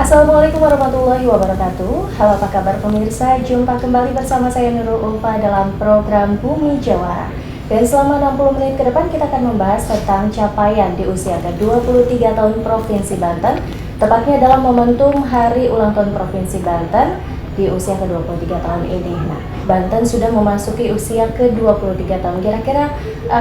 Assalamualaikum warahmatullahi wabarakatuh. Halo, apa kabar pemirsa? Jumpa kembali bersama saya Nurul Ulfa dalam program Bumi Jawara. Dan selama 60 menit ke depan kita akan membahas tentang capaian di usia ke-23 tahun Provinsi Banten, tepatnya dalam momentum Hari Ulang Tahun Provinsi Banten di usia ke-23 tahun ini. Nah, Banten sudah memasuki usia ke-23 tahun. Kira-kira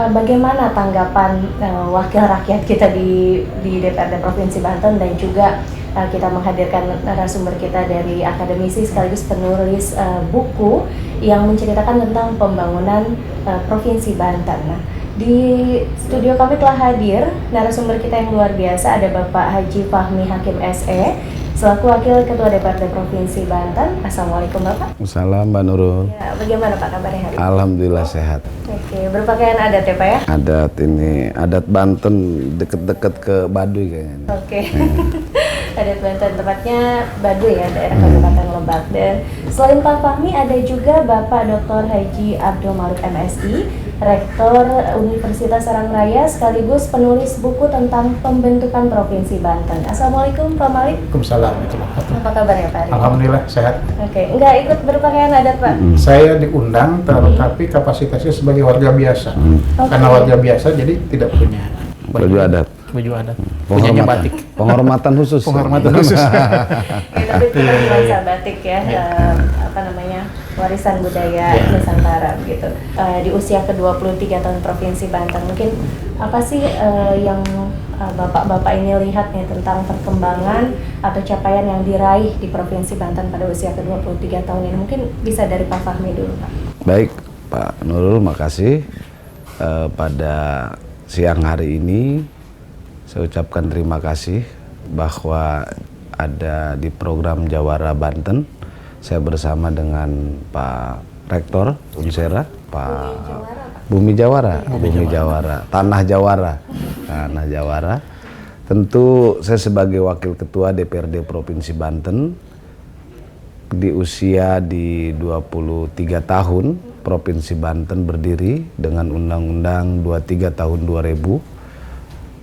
bagaimana tanggapan wakil rakyat kita di DPRD Provinsi Banten, dan juga kita menghadirkan narasumber kita dari akademisi sekaligus penulis buku yang menceritakan tentang pembangunan Provinsi Banten. Nah, di studio kami telah hadir narasumber kita yang luar biasa, ada Bapak Haji Fahmi Hakim SE selaku Wakil Ketua DPRD Provinsi Banten. Assalamualaikum Bapak. Assalamualaikum Mbak Nurul. Ya, bagaimana Pak kabarnya hari ini? Alhamdulillah sehat. Oke, berpakaian adat ya Pak ya? Adat ini, adat Banten deket-deket ke Baduy kayaknya. Oke. Adat Banten, tepatnya Baduy ya, daerah Kabupaten Lebak. Dan selain Pak Fahmi ada juga Bapak Dr. Haji Abdul Malik MSI, Rektor Universitas Serang Raya sekaligus penulis buku tentang pembentukan Provinsi Banten. Assalamualaikum Pak Malik. Waalaikumsalam. Apa kabarnya Pak? Alhamdulillah sehat. Oke, nggak ikut berpakaian adat Pak? Saya diundang, tetapi kapasitasnya sebagai warga biasa. Karena warga biasa jadi tidak punya Baju adat. Baju adat. Punyanya batik. Penghormatan khusus. Penghormatan khusus. Ya, tapi itu kan bahasa batik ya, warisan budaya Nusantara gitu. Di usia ke-23 tahun Provinsi Banten, mungkin apa sih yang bapak-bapak ini lihat nih tentang perkembangan atau capaian yang diraih di Provinsi Banten pada usia ke-23 tahun ini? Mungkin bisa dari Pak Fahmi dulu Pak. Baik Pak Nurul, makasih. Pada siang hari ini saya ucapkan terima kasih bahwa ada di program Jawara Banten. Saya bersama dengan Pak Rektor Unsera, Pak Bumi Jawara, Tanah Jawara. Tentu saya sebagai Wakil Ketua DPRD Provinsi Banten di usia di 23 tahun Provinsi Banten berdiri dengan Undang-Undang 23 tahun 2000,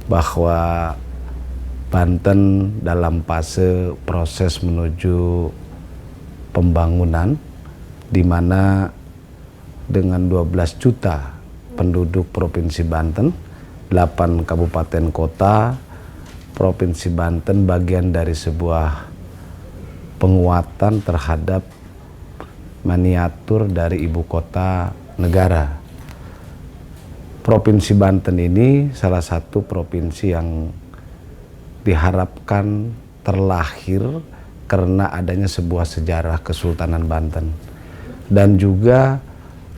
bahwa Banten dalam fase proses menuju pembangunan, di mana dengan 12 juta penduduk Provinsi Banten, 8 kabupaten kota, Provinsi Banten bagian dari sebuah penguatan terhadap miniatur dari ibu kota negara. Provinsi Banten ini salah satu provinsi yang diharapkan terlahir karena adanya sebuah sejarah Kesultanan Banten, dan juga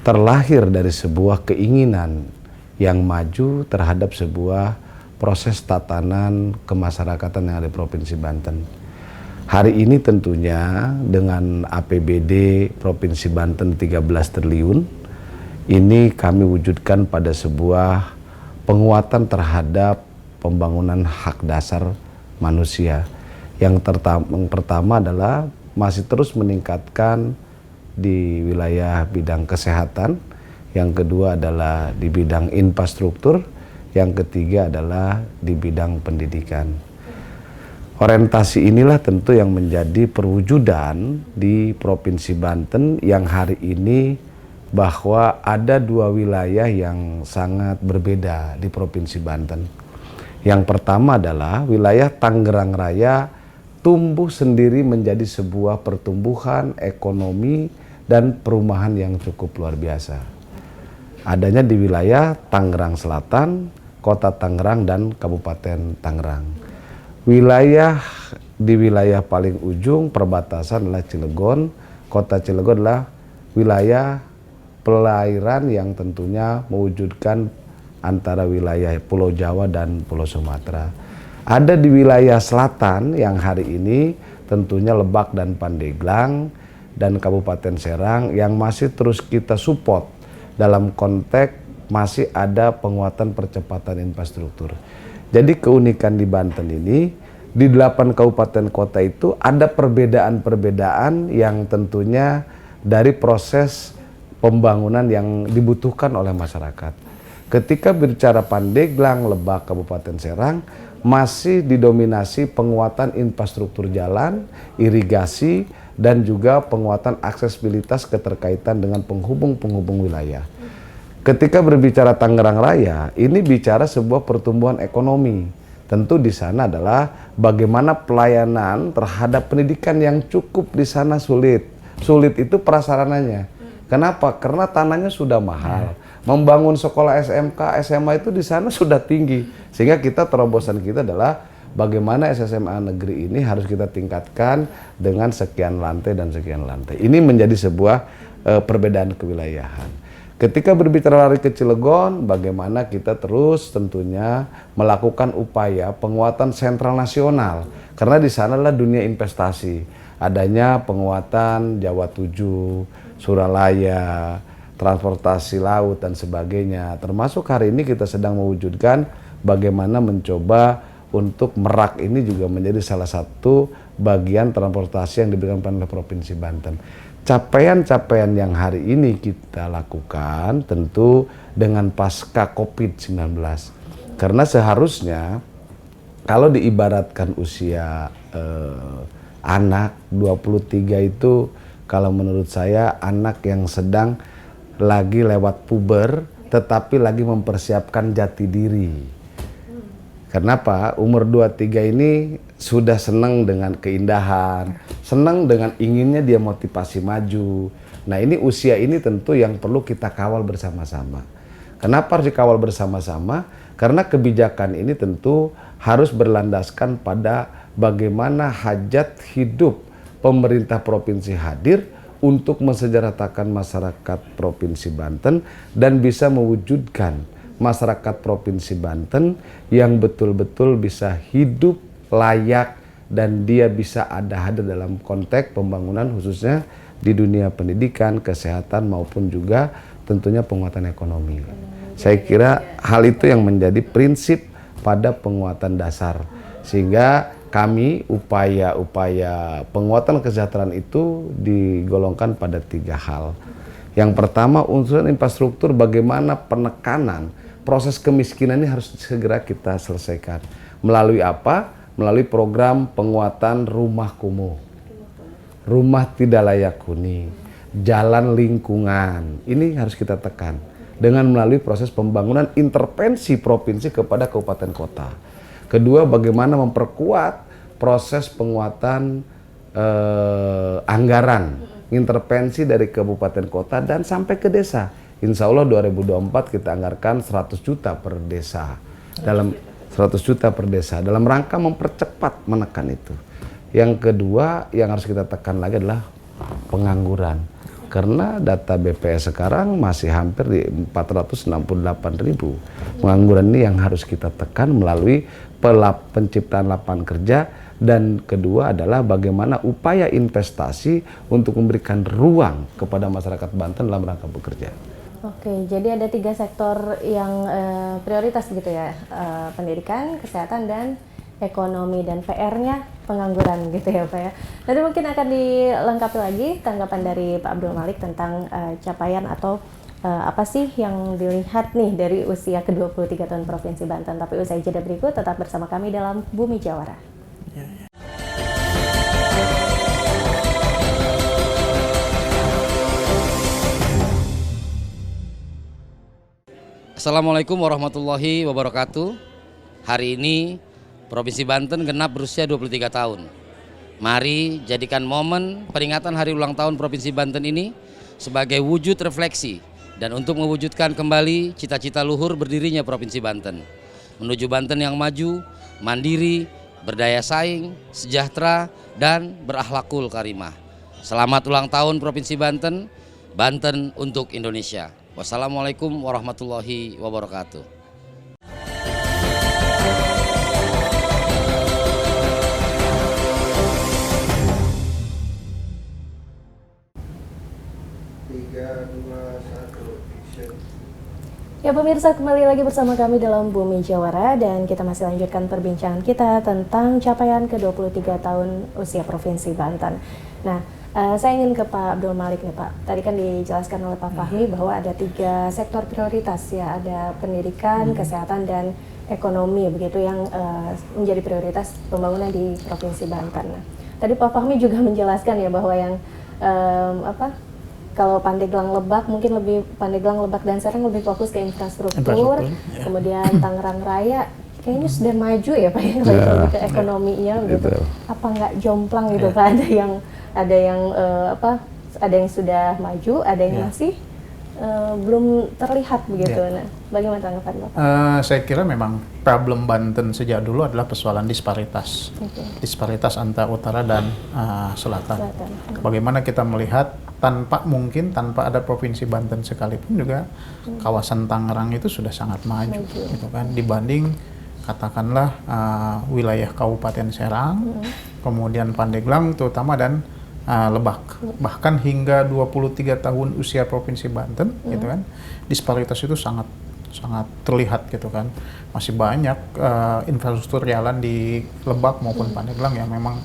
terlahir dari sebuah keinginan yang maju terhadap sebuah proses tatanan kemasyarakatan yang ada di Provinsi Banten. Hari ini tentunya dengan APBD Provinsi Banten 13 triliun, ini kami wujudkan pada sebuah penguatan terhadap pembangunan hak dasar manusia. Yang pertama adalah masih terus meningkatkan di wilayah bidang kesehatan, yang kedua adalah di bidang infrastruktur, yang ketiga adalah di bidang pendidikan. Orientasi inilah tentu yang menjadi perwujudan di Provinsi Banten yang hari ini, bahwa ada dua wilayah yang sangat berbeda di Provinsi Banten. Yang pertama adalah wilayah Tangerang Raya tumbuh sendiri menjadi sebuah pertumbuhan ekonomi dan perumahan yang cukup luar biasa. Adanya di wilayah Tangerang Selatan, Kota Tangerang, dan Kabupaten Tangerang. Di wilayah paling ujung perbatasan adalah Cilegon. Kota Cilegon adalah wilayah perairan yang tentunya mewujudkan antara wilayah Pulau Jawa dan Pulau Sumatera. Ada di wilayah selatan yang hari ini tentunya Lebak dan Pandeglang dan Kabupaten Serang yang masih terus kita support dalam konteks masih ada penguatan percepatan infrastruktur. Jadi keunikan di Banten ini, di 8 kabupaten kota itu ada perbedaan-perbedaan yang tentunya dari proses pembangunan yang dibutuhkan oleh masyarakat. Ketika bicara Pandeglang, Lebak, Kabupaten Serang, masih didominasi penguatan infrastruktur jalan, irigasi, dan juga penguatan aksesibilitas keterkaitan dengan penghubung-penghubung wilayah. Ketika berbicara Tangerang Raya, ini bicara sebuah pertumbuhan ekonomi. Tentu di sana adalah bagaimana pelayanan terhadap pendidikan yang cukup di sana sulit. Sulit itu prasarananya. Kenapa? Karena tanahnya sudah mahal. Membangun sekolah SMK, SMA itu di sana sudah tinggi. Sehingga terobosan kita adalah bagaimana SSMA negeri ini harus kita tingkatkan dengan sekian lantai dan sekian lantai. Ini menjadi sebuah perbedaan kewilayahan. Ketika berbicara lari ke Cilegon, bagaimana kita terus tentunya melakukan upaya penguatan sentral nasional. Karena di sana adalah dunia investasi. Adanya penguatan Jawa 7, Suralaya, transportasi laut dan sebagainya. Termasuk hari ini kita sedang mewujudkan bagaimana mencoba untuk Merak ini juga menjadi salah satu bagian transportasi yang diberikan oleh Provinsi Banten. Capaian-capaian yang hari ini kita lakukan tentu dengan pasca COVID-19. Karena seharusnya kalau diibaratkan usia anak 23 itu, kalau menurut saya anak yang sedang lagi lewat puber tetapi lagi mempersiapkan jati diri. Kenapa? Umur 23 ini sudah senang dengan keindahan, senang dengan inginnya dia motivasi maju. Nah, ini usia ini tentu yang perlu kita kawal bersama-sama. Kenapa harus dikawal bersama-sama? Karena kebijakan ini tentu harus berlandaskan pada bagaimana hajat hidup pemerintah provinsi hadir untuk mensejahterakan masyarakat Provinsi Banten dan bisa mewujudkan masyarakat Provinsi Banten yang betul-betul bisa hidup layak dan dia bisa hadir dalam konteks pembangunan khususnya di dunia pendidikan, kesehatan maupun juga tentunya penguatan ekonomi. Saya kira hal itu yang menjadi prinsip pada penguatan dasar, sehingga kami upaya-upaya penguatan kesejahteraan itu digolongkan pada 3 hal. Yang pertama, unsur infrastruktur, bagaimana penekanan proses kemiskinan ini harus segera kita selesaikan. Melalui apa? Melalui program penguatan rumah kumuh, rumah tidak layak huni, jalan lingkungan. Ini harus kita tekan dengan melalui proses pembangunan intervensi provinsi kepada kabupaten kota. Kedua, bagaimana memperkuat proses penguatan anggaran intervensi dari kabupaten kota dan sampai ke desa. Insya Allah 2024 kita anggarkan 100 juta per desa. Dalam 100 juta per desa dalam rangka mempercepat menekan itu. Yang kedua yang harus kita tekan lagi adalah pengangguran. Karena data BPS sekarang masih hampir di 468.000. Pengangguran ini yang harus kita tekan melalui penciptaan lapangan kerja. Dan kedua adalah bagaimana upaya investasi untuk memberikan ruang kepada masyarakat Banten dalam rangka bekerja. Oke, jadi ada 3 sektor yang prioritas gitu ya, pendidikan, kesehatan, dan ekonomi, dan PR-nya pengangguran gitu ya Pak ya. Nanti mungkin akan dilengkapi lagi tanggapan dari Pak Abdul Malik tentang capaian atau apa sih yang dilihat nih dari usia ke-23 tahun Provinsi Banten. Tapi usai jeda berikut tetap bersama kami dalam Bumi Jawara. Assalamualaikum warahmatullahi wabarakatuh. Hari ini Provinsi Banten genap berusia 23 tahun. Mari jadikan momen peringatan hari ulang tahun Provinsi Banten ini sebagai wujud refleksi dan untuk mewujudkan kembali cita-cita luhur berdirinya Provinsi Banten. Menuju Banten yang maju, mandiri, berdaya saing, sejahtera, dan berakhlakul karimah. Selamat ulang tahun Provinsi Banten, Banten untuk Indonesia. Wassalamualaikum warahmatullahi wabarakatuh. Ya pemirsa, kembali lagi bersama kami dalam Bumi Jawara dan kita masih lanjutkan perbincangan kita tentang capaian ke-23 tahun usia Provinsi Banten. Nah, Saya ingin ke Pak Abdul Malik nih Pak. Tadi kan dijelaskan oleh Pak Fahmi bahwa ada 3 sektor prioritas ya, ada pendidikan, kesehatan, dan ekonomi begitu yang menjadi prioritas pembangunan di Provinsi Banten. Nah, tadi Pak Fahmi juga menjelaskan ya bahwa yang kalau Pandeglang Lebak mungkin lebih Pandeglang Lebak dan Serang lebih fokus ke infrastruktur. Ya. Kemudian Tangerang Raya kayaknya sudah maju ya Pak ya, lebih ke ekonominya gitu. Apa nggak jomplang gitu Pak? Ada yang sudah maju, ada yang masih belum terlihat begitu. Nah, bagaimana tanggapan Bapak? Saya kira memang problem Banten sejak dulu adalah persoalan disparitas, disparitas antara utara dan selatan. Bagaimana kita melihat tanpa ada provinsi Banten sekalipun juga kawasan Tangerang itu sudah sangat maju. Gitu kan, dibanding katakanlah wilayah Kabupaten Serang, kemudian Pandeglang terutama dan Lebak. Bahkan hingga 23 tahun usia Provinsi Banten gitu kan, disparitas itu sangat terlihat gitu kan. Masih banyak infrastruktur jalan di Lebak maupun Pandeglang yang memang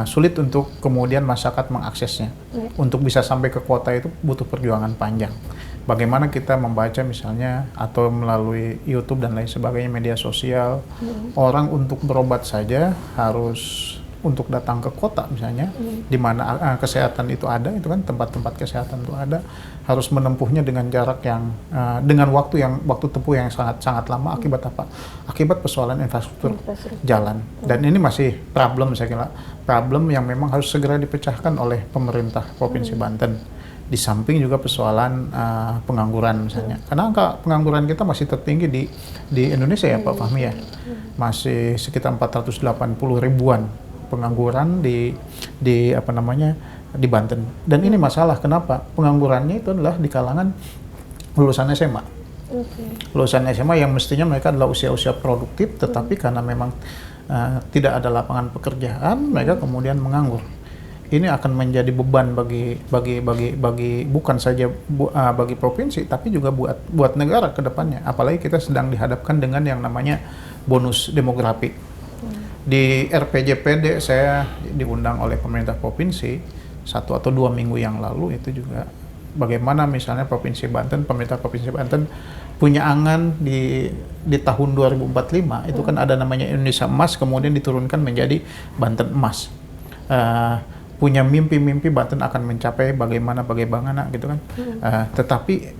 sulit untuk kemudian masyarakat mengaksesnya. Untuk bisa sampai ke kota itu butuh perjuangan panjang. Bagaimana kita membaca misalnya atau melalui YouTube dan lain sebagainya, media sosial, orang untuk berobat saja harus untuk datang ke kota misalnya, di mana kesehatan itu ada, itu kan tempat-tempat kesehatan itu ada, harus menempuhnya dengan jarak yang dengan waktu tempuh yang sangat lama. Akibat apa? Akibat persoalan infrastruktur jalan. Dan ini masih problem, saya kira problem yang memang harus segera dipecahkan oleh pemerintah Provinsi Banten. Di samping juga persoalan pengangguran misalnya, karena angka pengangguran kita masih tertinggi di Indonesia ya Pak Fahmi ya, masih sekitar 480 ribuan pengangguran di Banten. Dan ini masalah, kenapa? Penganggurannya itu adalah di kalangan lulusan SMA. Lulusan SMA yang mestinya mereka adalah usia-usia produktif, tetapi karena memang tidak ada lapangan pekerjaan, mereka kemudian menganggur. Ini akan menjadi beban bagi bukan saja bagi provinsi, tapi juga buat negara ke depannya. Apalagi kita sedang dihadapkan dengan yang namanya bonus demografi. Di RPJPD saya diundang oleh pemerintah provinsi 1 atau 2 minggu yang lalu, itu juga bagaimana misalnya pemerintah Provinsi Banten punya angan di tahun 2045 itu kan ada namanya Indonesia Emas, kemudian diturunkan menjadi Banten Emas. Punya mimpi-mimpi Banten akan mencapai bagaimana gitu kan. Tetapi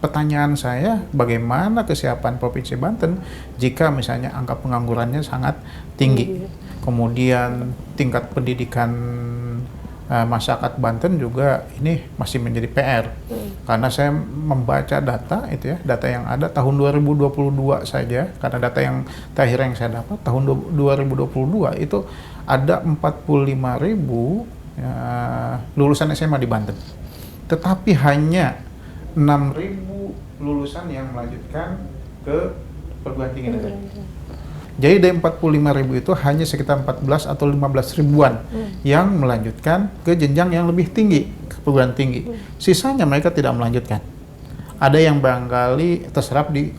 pertanyaan saya, bagaimana kesiapan Provinsi Banten jika misalnya angka penganggurannya sangat tinggi. Kemudian tingkat pendidikan masyarakat Banten juga ini masih menjadi PR. Karena saya membaca data itu ya, data yang ada tahun 2022 saja, karena data yang terakhir yang saya dapat tahun 2022 itu ada 45.000 lulusan SMA di Banten. Tetapi hanya 6.000 lulusan yang melanjutkan ke perguruan tinggi negeri. Jadi dari 45.000 itu hanya sekitar 14 atau 15 ribuan yang melanjutkan ke jenjang yang lebih tinggi, ke perguruan tinggi. Sisanya mereka tidak melanjutkan. Ada yang barangkali terserap di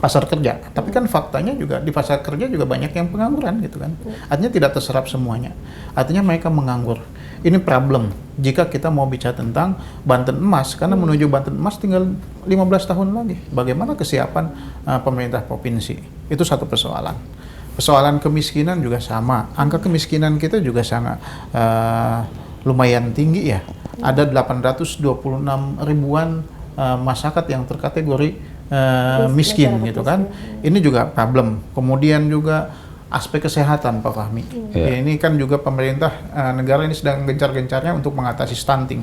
pasar kerja, tapi kan faktanya juga di pasar kerja juga banyak yang pengangguran gitu kan. Artinya tidak terserap semuanya. Artinya mereka menganggur. Ini problem jika kita mau bicara tentang Banten Emas, karena menuju Banten Emas tinggal 15 tahun lagi. Bagaimana kesiapan pemerintah provinsi? Itu satu persoalan. Persoalan kemiskinan juga sama. Angka kemiskinan kita juga sangat lumayan tinggi ya. Ada 826 ribuan masyarakat yang terkategori miskin gitu kan. Ini juga problem. Kemudian juga aspek kesehatan Pak Fahmi. Ini kan juga pemerintah negara ini sedang gencar-gencarnya untuk mengatasi stunting.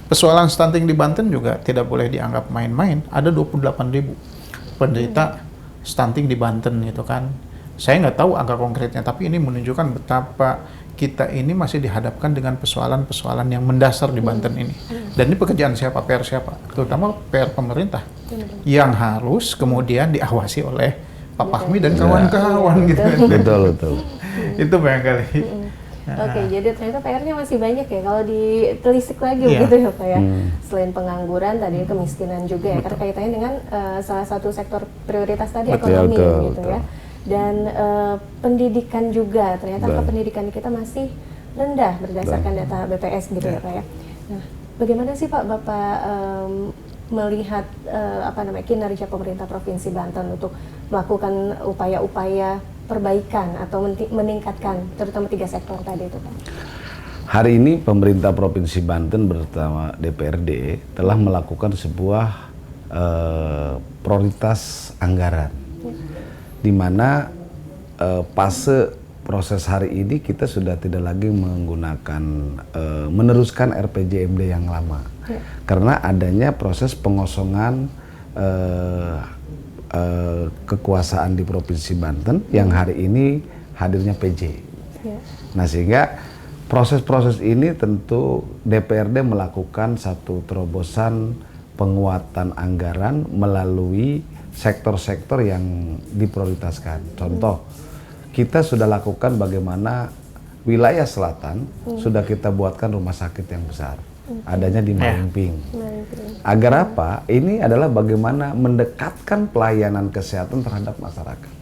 Persoalan stunting di Banten juga tidak boleh dianggap main-main. Ada 28.000 penderita stunting di Banten gitu kan. Saya nggak tahu angka konkretnya, tapi ini menunjukkan betapa kita ini masih dihadapkan dengan persoalan-persoalan yang mendasar di Banten ini. Dan ini pekerjaan siapa? PR siapa? Terutama PR pemerintah yang harus kemudian diawasi oleh Pak Fahmi dan kawan-kawan gitu. Betul. Itu barangkali. Oke, jadi ternyata PR-nya masih banyak ya kalau ditelisik lagi gitu ya Pak ya. Selain pengangguran tadi kemiskinan juga ya, karena kaitannya dengan salah satu sektor prioritas tadi ekonomi gitu ya. Dan pendidikan juga, ternyata pendidikan kita masih rendah berdasarkan data BPS gitu ya Pak ya. Nah, bagaimana sih Pak Bapak melihat kinerja pemerintah Provinsi Banten untuk melakukan upaya-upaya perbaikan atau meningkatkan terutama 3 sektor tadi itu Pak? Hari ini pemerintah Provinsi Banten bersama DPRD telah melakukan sebuah prioritas anggaran, di mana fase proses hari ini kita sudah tidak lagi menggunakan meneruskan RPJMD yang lama, karena adanya proses pengosongan kekuasaan di Provinsi Banten yang hari ini hadirnya PJ. Nah, sehingga proses-proses ini tentu DPRD melakukan satu terobosan penguatan anggaran melalui sektor-sektor yang diprioritaskan. Contoh, kita sudah lakukan bagaimana wilayah selatan sudah kita buatkan rumah sakit yang besar, adanya di Malingping. Agar apa? Ini adalah bagaimana mendekatkan pelayanan kesehatan terhadap masyarakat.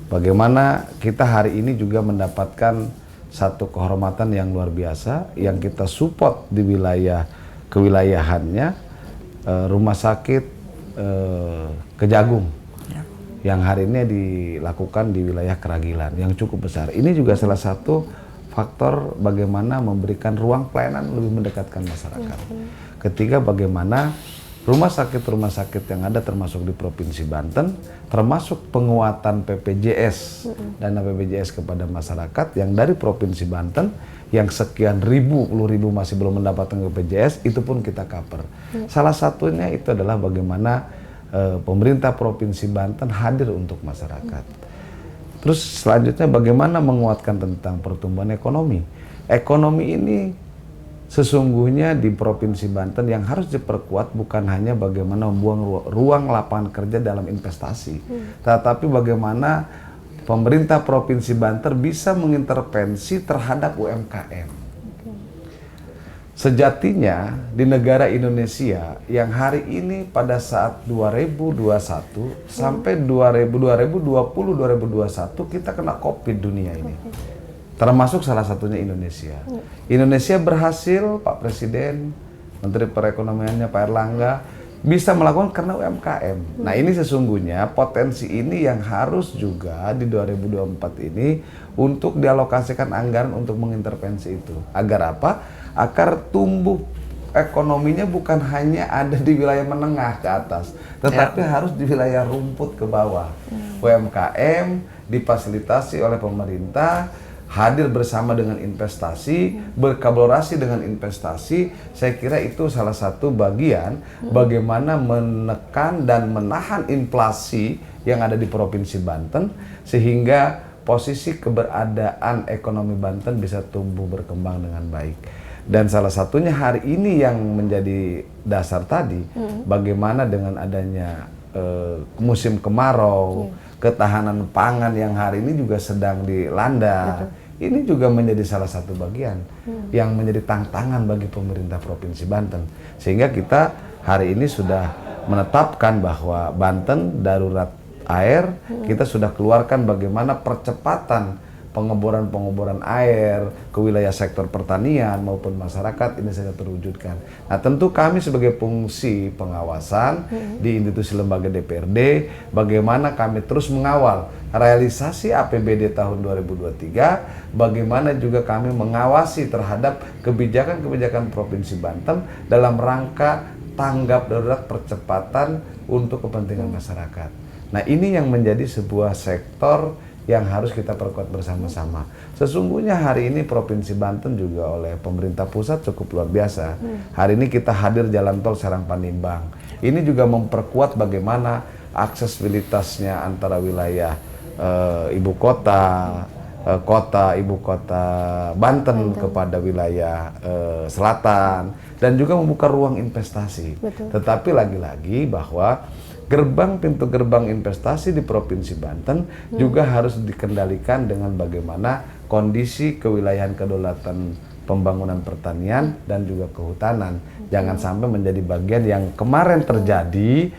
Bagaimana kita hari ini juga mendapatkan satu kehormatan yang luar biasa yang kita support di wilayah kewilayahannya, rumah sakit Kejagung yang hari ini dilakukan di wilayah Keragilan yang cukup besar. Ini juga salah satu faktor bagaimana memberikan ruang pelayanan lebih mendekatkan masyarakat. Ketiga, bagaimana rumah sakit yang ada termasuk di Provinsi Banten, termasuk penguatan PPJS, dana PPJS kepada masyarakat yang dari Provinsi Banten yang sekian ribu, puluh ribu masih belum mendapatkan BPJS, itu pun kita cover. Salah satunya itu adalah bagaimana pemerintah Provinsi Banten hadir untuk masyarakat. Terus selanjutnya bagaimana menguatkan tentang pertumbuhan ekonomi. Ekonomi ini sesungguhnya di Provinsi Banten yang harus diperkuat bukan hanya bagaimana membuang ruang lapangan kerja dalam investasi, tetapi bagaimana pemerintah Provinsi Banten bisa mengintervensi terhadap UMKM. Sejatinya di negara Indonesia yang hari ini pada saat 2021 sampai 2020-2021 kita kena COVID dunia ini. Termasuk salah satunya Indonesia. Indonesia berhasil, Pak Presiden, Menteri Perekonomiannya Pak Erlangga, bisa melakukan karena UMKM. Nah, ini sesungguhnya potensi ini yang harus juga di 2024 ini untuk dialokasikan anggaran untuk mengintervensi itu. Agar apa? Agar tumbuh ekonominya bukan hanya ada di wilayah menengah ke atas, tetapi harus di wilayah rumput ke bawah. UMKM difasilitasi oleh pemerintah, hadir bersama dengan investasi, berkolaborasi dengan investasi. Saya kira itu salah satu bagian bagaimana menekan dan menahan inflasi yang ada di Provinsi Banten, sehingga posisi keberadaan ekonomi Banten bisa tumbuh berkembang dengan baik. Dan salah satunya hari ini yang menjadi dasar tadi, bagaimana dengan adanya musim kemarau, ketahanan pangan yang hari ini juga sedang dilanda. Ini juga menjadi salah satu bagian yang menjadi tantangan bagi pemerintah Provinsi Banten. Sehingga kita hari ini sudah menetapkan bahwa Banten darurat air, kita sudah keluarkan bagaimana percepatan pengeboran air ke wilayah sektor pertanian maupun masyarakat ini sudah terwujudkan. Nah, tentu kami sebagai fungsi pengawasan di institusi lembaga DPRD, bagaimana kami terus mengawal realisasi APBD tahun 2023, bagaimana juga kami mengawasi terhadap kebijakan-kebijakan Provinsi Banten dalam rangka tanggap darurat percepatan untuk kepentingan masyarakat. Nah, ini yang menjadi sebuah sektor yang harus kita perkuat bersama-sama. Sesungguhnya hari ini Provinsi Banten juga oleh pemerintah pusat cukup luar biasa. Hari ini kita hadir jalan tol Serang Panimbang. Ini juga memperkuat bagaimana aksesibilitasnya antara wilayah ibu kota, ibu kota Banten kepada wilayah selatan, dan juga membuka ruang investasi. Tetapi lagi-lagi bahwa pintu gerbang investasi di Provinsi Banten juga harus dikendalikan dengan bagaimana kondisi kewilayahan kedaulatan pembangunan pertanian dan juga kehutanan. Jangan sampai menjadi bagian yang kemarin terjadi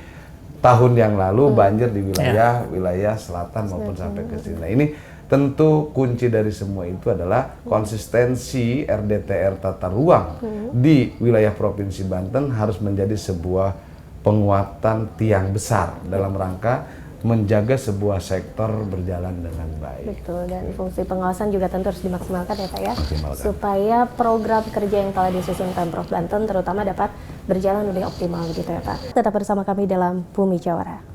tahun yang lalu banjir di wilayah selatan maupun sampai ke sini. Nah, ini tentu kunci dari semua itu adalah konsistensi RDTR tata ruang di wilayah Provinsi Banten harus menjadi sebuah penguatan tiang besar dalam rangka menjaga sebuah sektor berjalan dengan baik. Betul, dan fungsi pengawasan juga tentu harus dimaksimalkan ya Pak ya, Maksimalkan. supaya program kerja yang telah disusun Pemprov Banten terutama dapat berjalan lebih optimal gitu ya Pak. Tetap bersama kami dalam Bumi Jawara.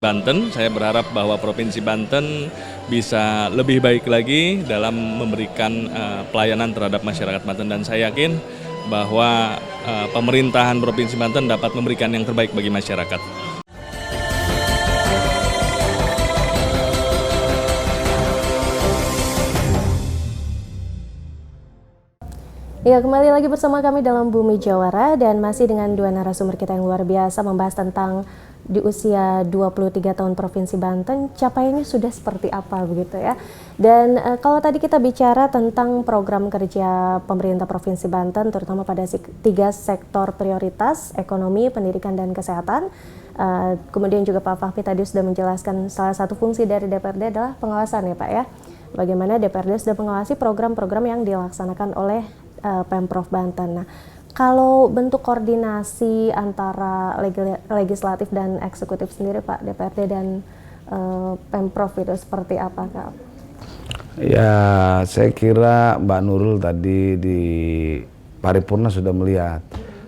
Banten, saya berharap bahwa Provinsi Banten bisa lebih baik lagi dalam memberikan pelayanan terhadap masyarakat Banten, dan saya yakin bahwa pemerintahan Provinsi Banten dapat memberikan yang terbaik bagi masyarakat. Ya, kembali lagi bersama kami dalam Bumi Jawara dan masih dengan dua narasumber kita yang luar biasa membahas tentang di usia 23 tahun Provinsi Banten, capaiannya sudah seperti apa begitu ya. Dan kalau tadi kita bicara tentang program kerja pemerintah Provinsi Banten, terutama pada 3 sektor prioritas, ekonomi, pendidikan, dan kesehatan. Kemudian juga Pak Fahmi tadi sudah menjelaskan salah satu fungsi dari DPRD adalah pengawasan ya Pak ya. Bagaimana DPRD sudah mengawasi program-program yang dilaksanakan oleh Pemprov Banten. Nah, kalau bentuk koordinasi antara legislatif dan eksekutif sendiri Pak, DPRD dan Pemprov itu seperti apa Kak? Ya, saya kira Mbak Nurul tadi di paripurna sudah melihat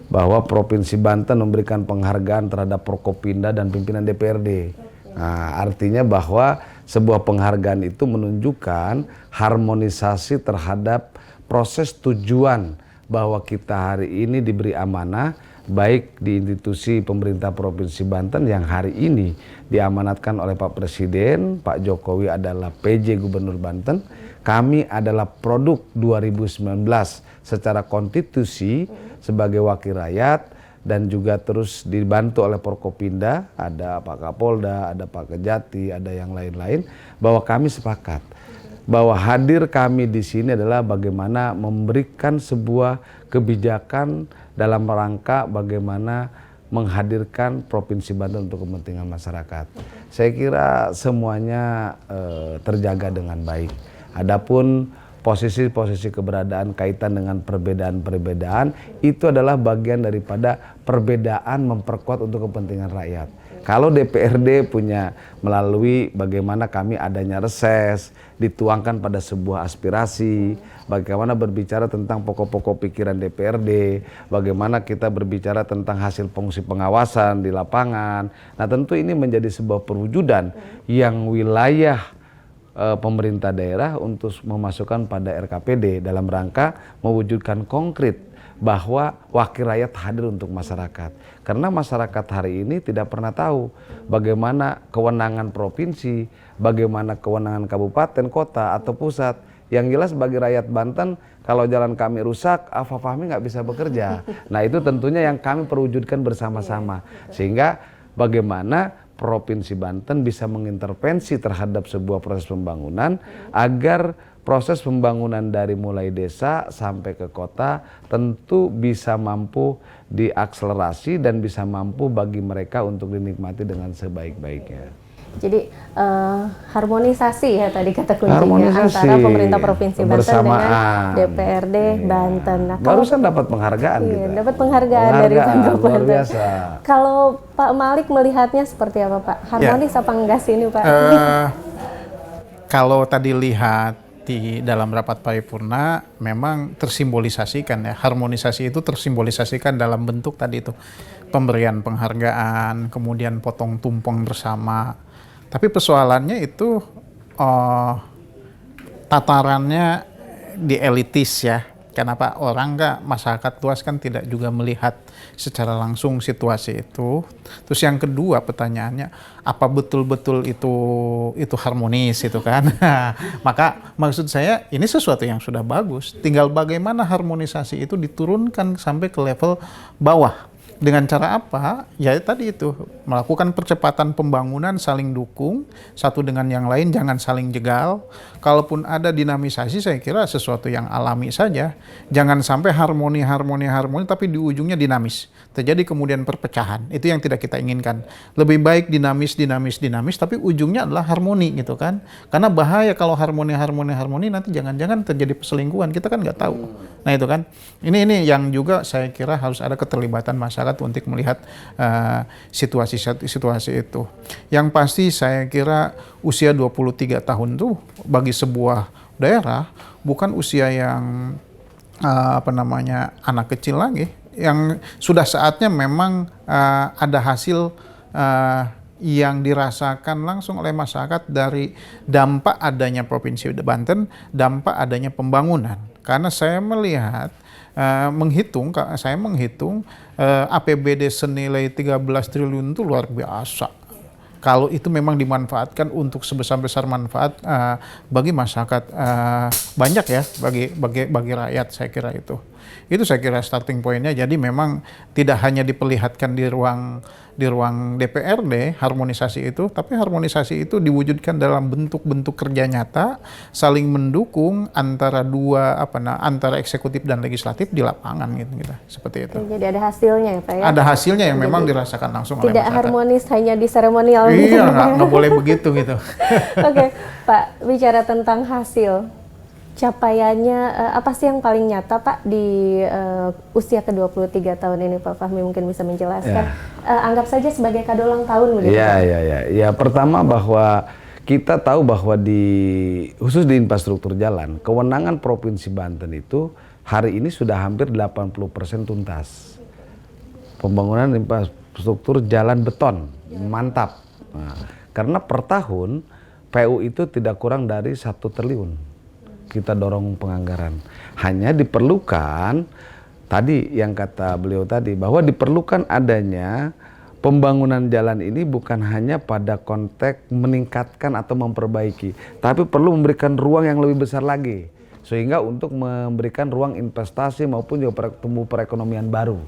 bahwa Provinsi Banten memberikan penghargaan terhadap Prokopinda dan pimpinan DPRD. Nah, artinya bahwa sebuah penghargaan itu menunjukkan harmonisasi terhadap proses tujuan bahwa kita hari ini diberi amanah baik di institusi pemerintah Provinsi Banten yang hari ini diamanatkan oleh Pak Presiden, Pak Jokowi adalah PJ Gubernur Banten, kami adalah produk 2019 secara konstitusi sebagai wakil rakyat dan juga terus dibantu oleh Prokopinda, ada Pak Kapolda, ada Pak Kejati, ada yang lain-lain, bahwa kami sepakat bahwa hadir kami di sini adalah bagaimana memberikan sebuah kebijakan dalam rangka bagaimana menghadirkan Provinsi Banten untuk kepentingan masyarakat. Saya kira semuanya terjaga dengan baik. Adapun posisi-posisi keberadaan kaitan dengan perbedaan-perbedaan itu adalah bagian daripada perbedaan memperkuat untuk kepentingan rakyat. Kalau DPRD punya melalui bagaimana kami adanya reses, dituangkan pada sebuah aspirasi, bagaimana berbicara tentang pokok-pokok pikiran DPRD, bagaimana kita berbicara tentang hasil fungsi pengawasan di lapangan. Nah tentu ini menjadi sebuah perwujudan yang wilayah pemerintah daerah untuk memasukkan pada RKPD dalam rangka mewujudkan konkret bahwa wakil rakyat hadir untuk masyarakat. Karena masyarakat hari ini tidak pernah tahu bagaimana kewenangan provinsi, bagaimana kewenangan kabupaten, kota, atau pusat. Yang jelas bagi rakyat Banten, kalau jalan kami rusak, Pak Fahmi nggak bisa bekerja. Nah itu tentunya yang kami perwujudkan bersama-sama. Sehingga bagaimana Provinsi Banten bisa mengintervensi terhadap sebuah proses pembangunan agar proses pembangunan dari mulai desa sampai ke kota tentu bisa mampu diakselerasi dan bisa mampu bagi mereka untuk dinikmati dengan sebaik-baiknya. Jadi harmonisasi ya tadi kata kuncinya antara pemerintah Provinsi Banten dengan DPRD Banten. Nah, barusan dapat penghargaan iya, kita. Dapat penghargaan dari Pemprov Banten. Kalau Pak Malik melihatnya seperti apa Pak? Harmonis apa enggak sih ini Pak? Kalau tadi lihat di dalam rapat paripurna memang tersimbolisasikan ya, harmonisasi itu tersimbolisasikan dalam bentuk tadi itu pemberian penghargaan, kemudian potong tumpeng bersama. Tapi persoalannya itu tatarannya di elitis ya. Kenapa orang masyarakat luas kan tidak juga melihat secara langsung situasi itu. Terus yang kedua pertanyaannya, apa betul-betul itu harmonis itu kan? Maka maksud saya ini sesuatu yang sudah bagus. Tinggal bagaimana harmonisasi itu diturunkan sampai ke level bawah. Dengan cara apa? Ya tadi itu, melakukan percepatan pembangunan, saling dukung satu dengan yang lain, jangan saling jegal. Kalaupun ada dinamisasi, saya kira sesuatu yang alami saja. Jangan sampai harmoni, tapi di ujungnya dinamis. Terjadi kemudian perpecahan. Itu yang tidak kita inginkan. Lebih baik dinamis, tapi ujungnya adalah harmoni gitu kan. Karena bahaya kalau harmoni, nanti jangan-jangan terjadi perselingkuhan. Kita kan nggak tahu. Nah itu kan. Ini yang juga saya kira harus ada keterlibatan masyarakat untuk melihat situasi itu. Yang pasti saya kira usia 23 tahun itu bagi sebuah daerah bukan usia yang anak kecil lagi, yang sudah saatnya memang ada hasil yang dirasakan langsung oleh masyarakat dari dampak adanya Provinsi Banten, dampak adanya pembangunan. Karena saya melihat saya menghitung APBD senilai 13 triliun itu luar biasa. Kalau itu memang dimanfaatkan untuk sebesar-besar manfaat bagi masyarakat, banyak ya, bagi rakyat, saya kira itu. Itu saya kira starting point-nya. Jadi memang tidak hanya diperlihatkan di ruang DPRD harmonisasi itu, tapi harmonisasi itu diwujudkan dalam bentuk-bentuk kerja nyata, saling mendukung antara antara eksekutif dan legislatif di lapangan gitu, seperti itu. Jadi ada hasilnya ya Pak ya? Ada hasilnya yang memang dirasakan langsung oleh masyarakat. Tidak harmonis hanya di seremonial. Iya, nggak boleh begitu gitu. Oke, Pak, bicara tentang hasil, capaiannya apa sih yang paling nyata Pak di usia ke-23 tahun ini, Pak Fahmi mungkin bisa menjelaskan. Anggap saja sebagai kado ulang tahun begitu. Ya, pertama bahwa kita tahu bahwa khusus di infrastruktur jalan, kewenangan Provinsi Banten itu hari ini sudah hampir 80% tuntas. Pembangunan infrastruktur jalan beton, mantap. Nah, karena per tahun PU itu tidak kurang dari 1 triliun. Kita dorong penganggaran. Hanya diperlukan, tadi yang kata beliau tadi, bahwa diperlukan adanya pembangunan jalan ini bukan hanya pada konteks meningkatkan atau memperbaiki, tapi perlu memberikan ruang yang lebih besar lagi. Sehingga untuk memberikan ruang investasi maupun juga tumbuh perekonomian baru.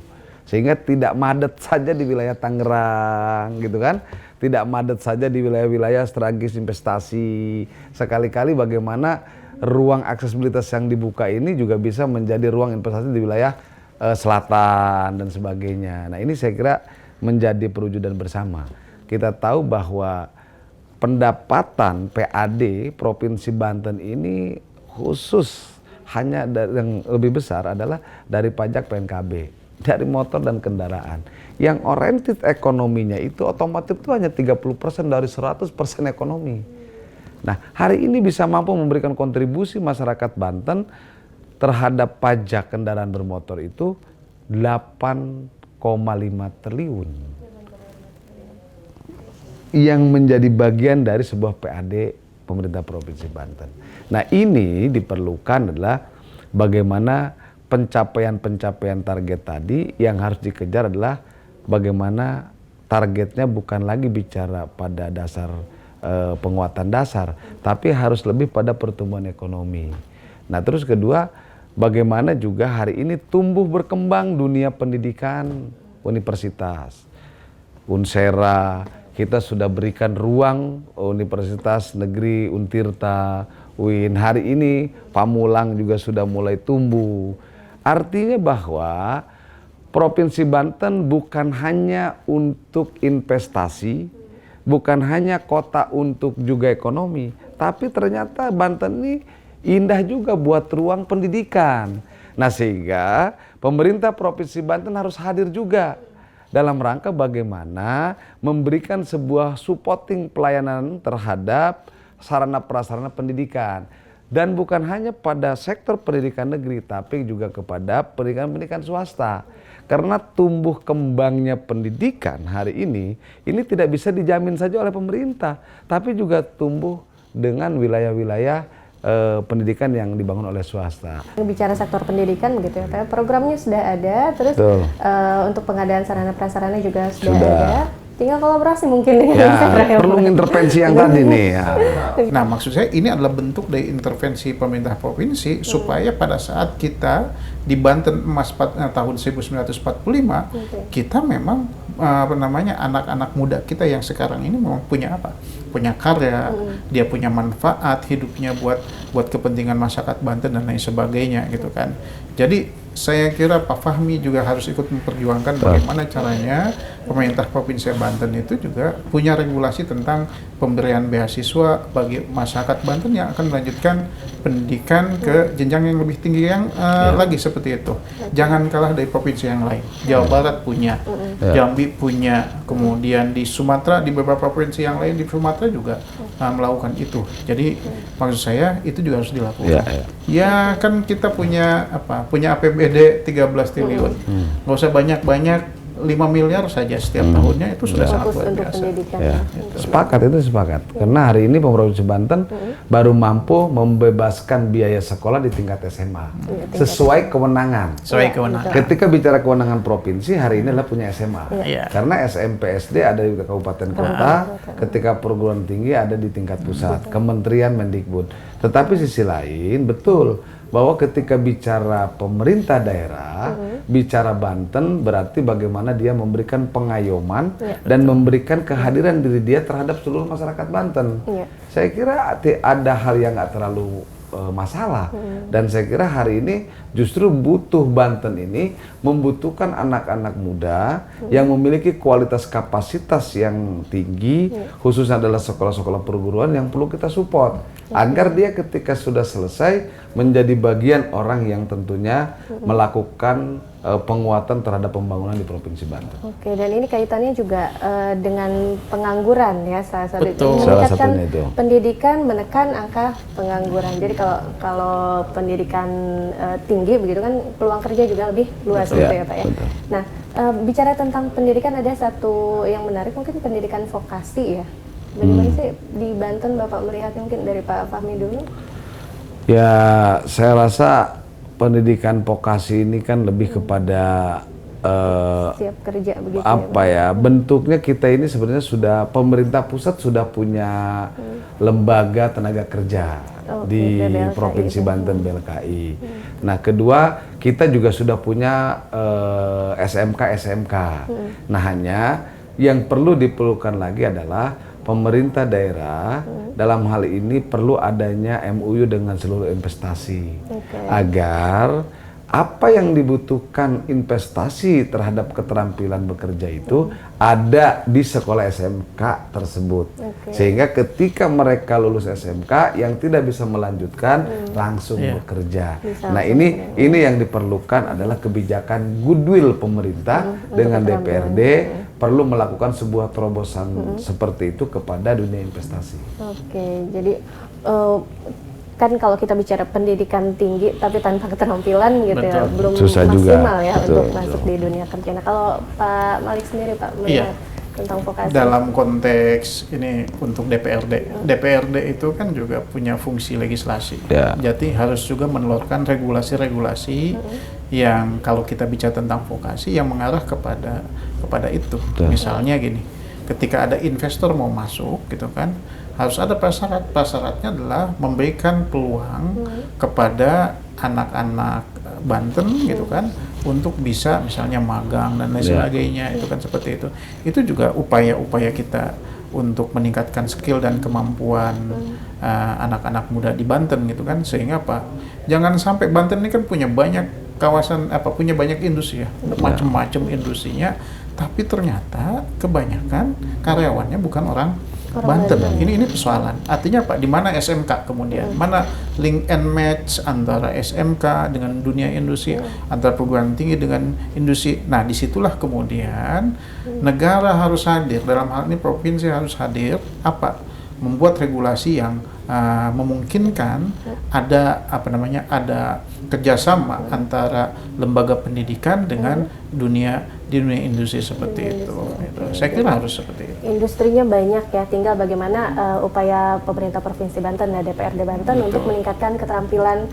Sehingga tidak madet saja di wilayah Tangerang gitu kan. Tidak madet saja di wilayah-wilayah strategis investasi. Sekali-kali bagaimana ruang aksesibilitas yang dibuka ini juga bisa menjadi ruang investasi di wilayah selatan dan sebagainya. Nah ini saya kira menjadi perwujudan bersama. Kita tahu bahwa pendapatan PAD Provinsi Banten ini khusus hanya yang lebih besar adalah dari pajak PNKB, dari motor dan kendaraan. Yang oriented ekonominya itu otomotif itu hanya 30% dari 100% ekonomi. Nah, hari ini bisa mampu memberikan kontribusi masyarakat Banten terhadap pajak kendaraan bermotor itu 8,5 triliun. Yang menjadi bagian dari sebuah PAD pemerintah Provinsi Banten. Nah, ini diperlukan adalah bagaimana pencapaian target tadi yang harus dikejar adalah bagaimana targetnya bukan lagi bicara pada dasar penguatan dasar, tapi harus lebih pada pertumbuhan ekonomi. Nah terus kedua, bagaimana juga hari ini tumbuh berkembang dunia pendidikan universitas. Unsera, kita sudah berikan ruang Universitas Negeri Untirta, UIN. Hari ini Pamulang juga sudah mulai tumbuh. Artinya bahwa Provinsi Banten bukan hanya untuk investasi, bukan hanya kota untuk juga ekonomi, tapi ternyata Banten ini indah juga buat ruang pendidikan. Nah sehingga pemerintah Provinsi Banten harus hadir juga dalam rangka bagaimana memberikan sebuah supporting pelayanan terhadap sarana prasarana pendidikan. Dan bukan hanya pada sektor pendidikan negeri, tapi juga kepada pendidikan swasta. Karena tumbuh kembangnya pendidikan hari ini tidak bisa dijamin saja oleh pemerintah, tapi juga tumbuh dengan wilayah-wilayah pendidikan yang dibangun oleh swasta. Bicara sektor pendidikan begitu ya, programnya sudah ada, terus untuk pengadaan sarana prasarana juga sudah ada. Tinggal kolaborasi mungkin dengan Ya, Instagram ya, perlu Pak. intervensi yang tadi nih. Ya. Nah, maksud saya ini adalah bentuk dari intervensi pemerintah provinsi supaya pada saat kita di Banten Emas tahun 1945, kita memang anak-anak muda kita yang sekarang ini memang punya apa? Punya karya, dia punya manfaat hidupnya buat kepentingan masyarakat Banten dan lain sebagainya gitu kan. Jadi saya kira Pak Fahmi juga harus ikut memperjuangkan bagaimana caranya pemerintah Provinsi Banten itu juga punya regulasi tentang pemberian beasiswa bagi masyarakat Banten yang akan melanjutkan pendidikan ke jenjang yang lebih tinggi yang lagi seperti itu. Jangan kalah dari provinsi yang lain. Jawa Barat punya, Jambi punya, kemudian di Sumatera, di beberapa provinsi yang lain di Sumatera juga melakukan itu. Jadi maksud saya itu juga harus dilakukan. Ya kan kita punya APBD 13 triliun. Nggak usah banyak-banyak, 5 miliar saja setiap tahunnya itu sudah sangat luar Untuk biasa. pendidikan. Ya. Sepakat. Karena hari ini Provinsi Banten baru mampu membebaskan biaya sekolah di tingkat SMA sesuai kewenangan. Sesuai kewenangan. Ketika bicara kewenangan provinsi, hari ini adalah punya SMA. Iya. Karena SMP SD ada di kabupaten kota, ketika perguruan tinggi ada di tingkat pusat, Kementerian Mendikbud. Tetapi sisi lain, betul bahwa ketika bicara pemerintah daerah, bicara Banten berarti bagaimana dia memberikan pengayoman dan memberikan kehadiran diri dia terhadap seluruh masyarakat Banten. Saya kira ada hal yang nggak terlalu masalah, dan saya kira hari ini justru butuh Banten ini membutuhkan anak-anak muda yang memiliki kualitas kapasitas yang tinggi, khususnya adalah sekolah-sekolah perguruan yang perlu kita support agar dia ketika sudah selesai menjadi bagian orang yang tentunya melakukan penguatan terhadap pembangunan di Provinsi Banten. Oke, dan ini kaitannya juga dengan pengangguran ya, salah satu Betul. Salah meningkatkan satunya itu. pendidikan, menekan angka pengangguran. Jadi kalau pendidikan tinggi begitu kan peluang kerja juga lebih luas gitu ya Pak ya. Betul. Nah, bicara tentang pendidikan ada satu yang menarik mungkin pendidikan vokasi ya. Bagaimana sih di Banten Bapak melihatnya, mungkin dari Pak Fahmi dulu? Ya, saya rasa pendidikan vokasi ini kan lebih kepada Siap kerja begitu apa ya, bentuknya kita ini sebenarnya sudah, pemerintah pusat sudah punya lembaga tenaga kerja di BLKI. Provinsi Banten, BLKI. Nah, kedua kita juga sudah punya SMK. Nah, hanya yang perlu diperlukan lagi adalah pemerintah daerah dalam hal ini perlu adanya MOU dengan seluruh investasi agar apa yang dibutuhkan investasi terhadap keterampilan bekerja itu ada di sekolah SMK tersebut. Sehingga ketika mereka lulus SMK yang tidak bisa melanjutkan langsung bekerja. Nah, ini yang diperlukan adalah kebijakan goodwill pemerintah dengan DPRD perlu melakukan sebuah terobosan seperti itu kepada dunia investasi. Oke, jadi kan kalau kita bicara pendidikan tinggi tapi tanpa keterampilan gitu ya, belum Susah maksimal juga. ya Betul, untuk betul. masuk di dunia kerja. Nah, kalau Pak Malik sendiri Pak melihat tentang vokasi Dalam konteks ini untuk DPRD itu kan juga punya fungsi legislasi. Jadi harus juga menelurkan regulasi-regulasi yang kalau kita bicara tentang vokasi yang mengarah kepada itu. Misalnya gini, ketika ada investor mau masuk gitu kan, harus ada prasyaratnya adalah memberikan peluang kepada anak-anak Banten gitu kan untuk bisa misalnya magang dan lain sebagainya, itu kan seperti itu. Itu juga upaya-upaya kita untuk meningkatkan skill dan kemampuan anak-anak muda di Banten gitu kan, sehingga apa? Jangan sampai Banten ini kan punya banyak kawasan punya banyak industri ya, macam-macam industrinya, tapi ternyata kebanyakan karyawannya bukan orang Banten. Ini persoalan. Artinya apa? Di mana SMK kemudian? Mana link and match antara SMK dengan dunia industri, antara perguruan tinggi dengan industri. Nah, disitulah kemudian negara harus hadir. Dalam hal ini provinsi harus hadir. Apa? Membuat regulasi yang memungkinkan ada ada kerjasama antara lembaga pendidikan dengan di dunia industri seperti itu. Saya kira harus seperti itu. Industrinya banyak ya, tinggal bagaimana upaya pemerintah Provinsi Banten dan DPRD Banten untuk meningkatkan keterampilan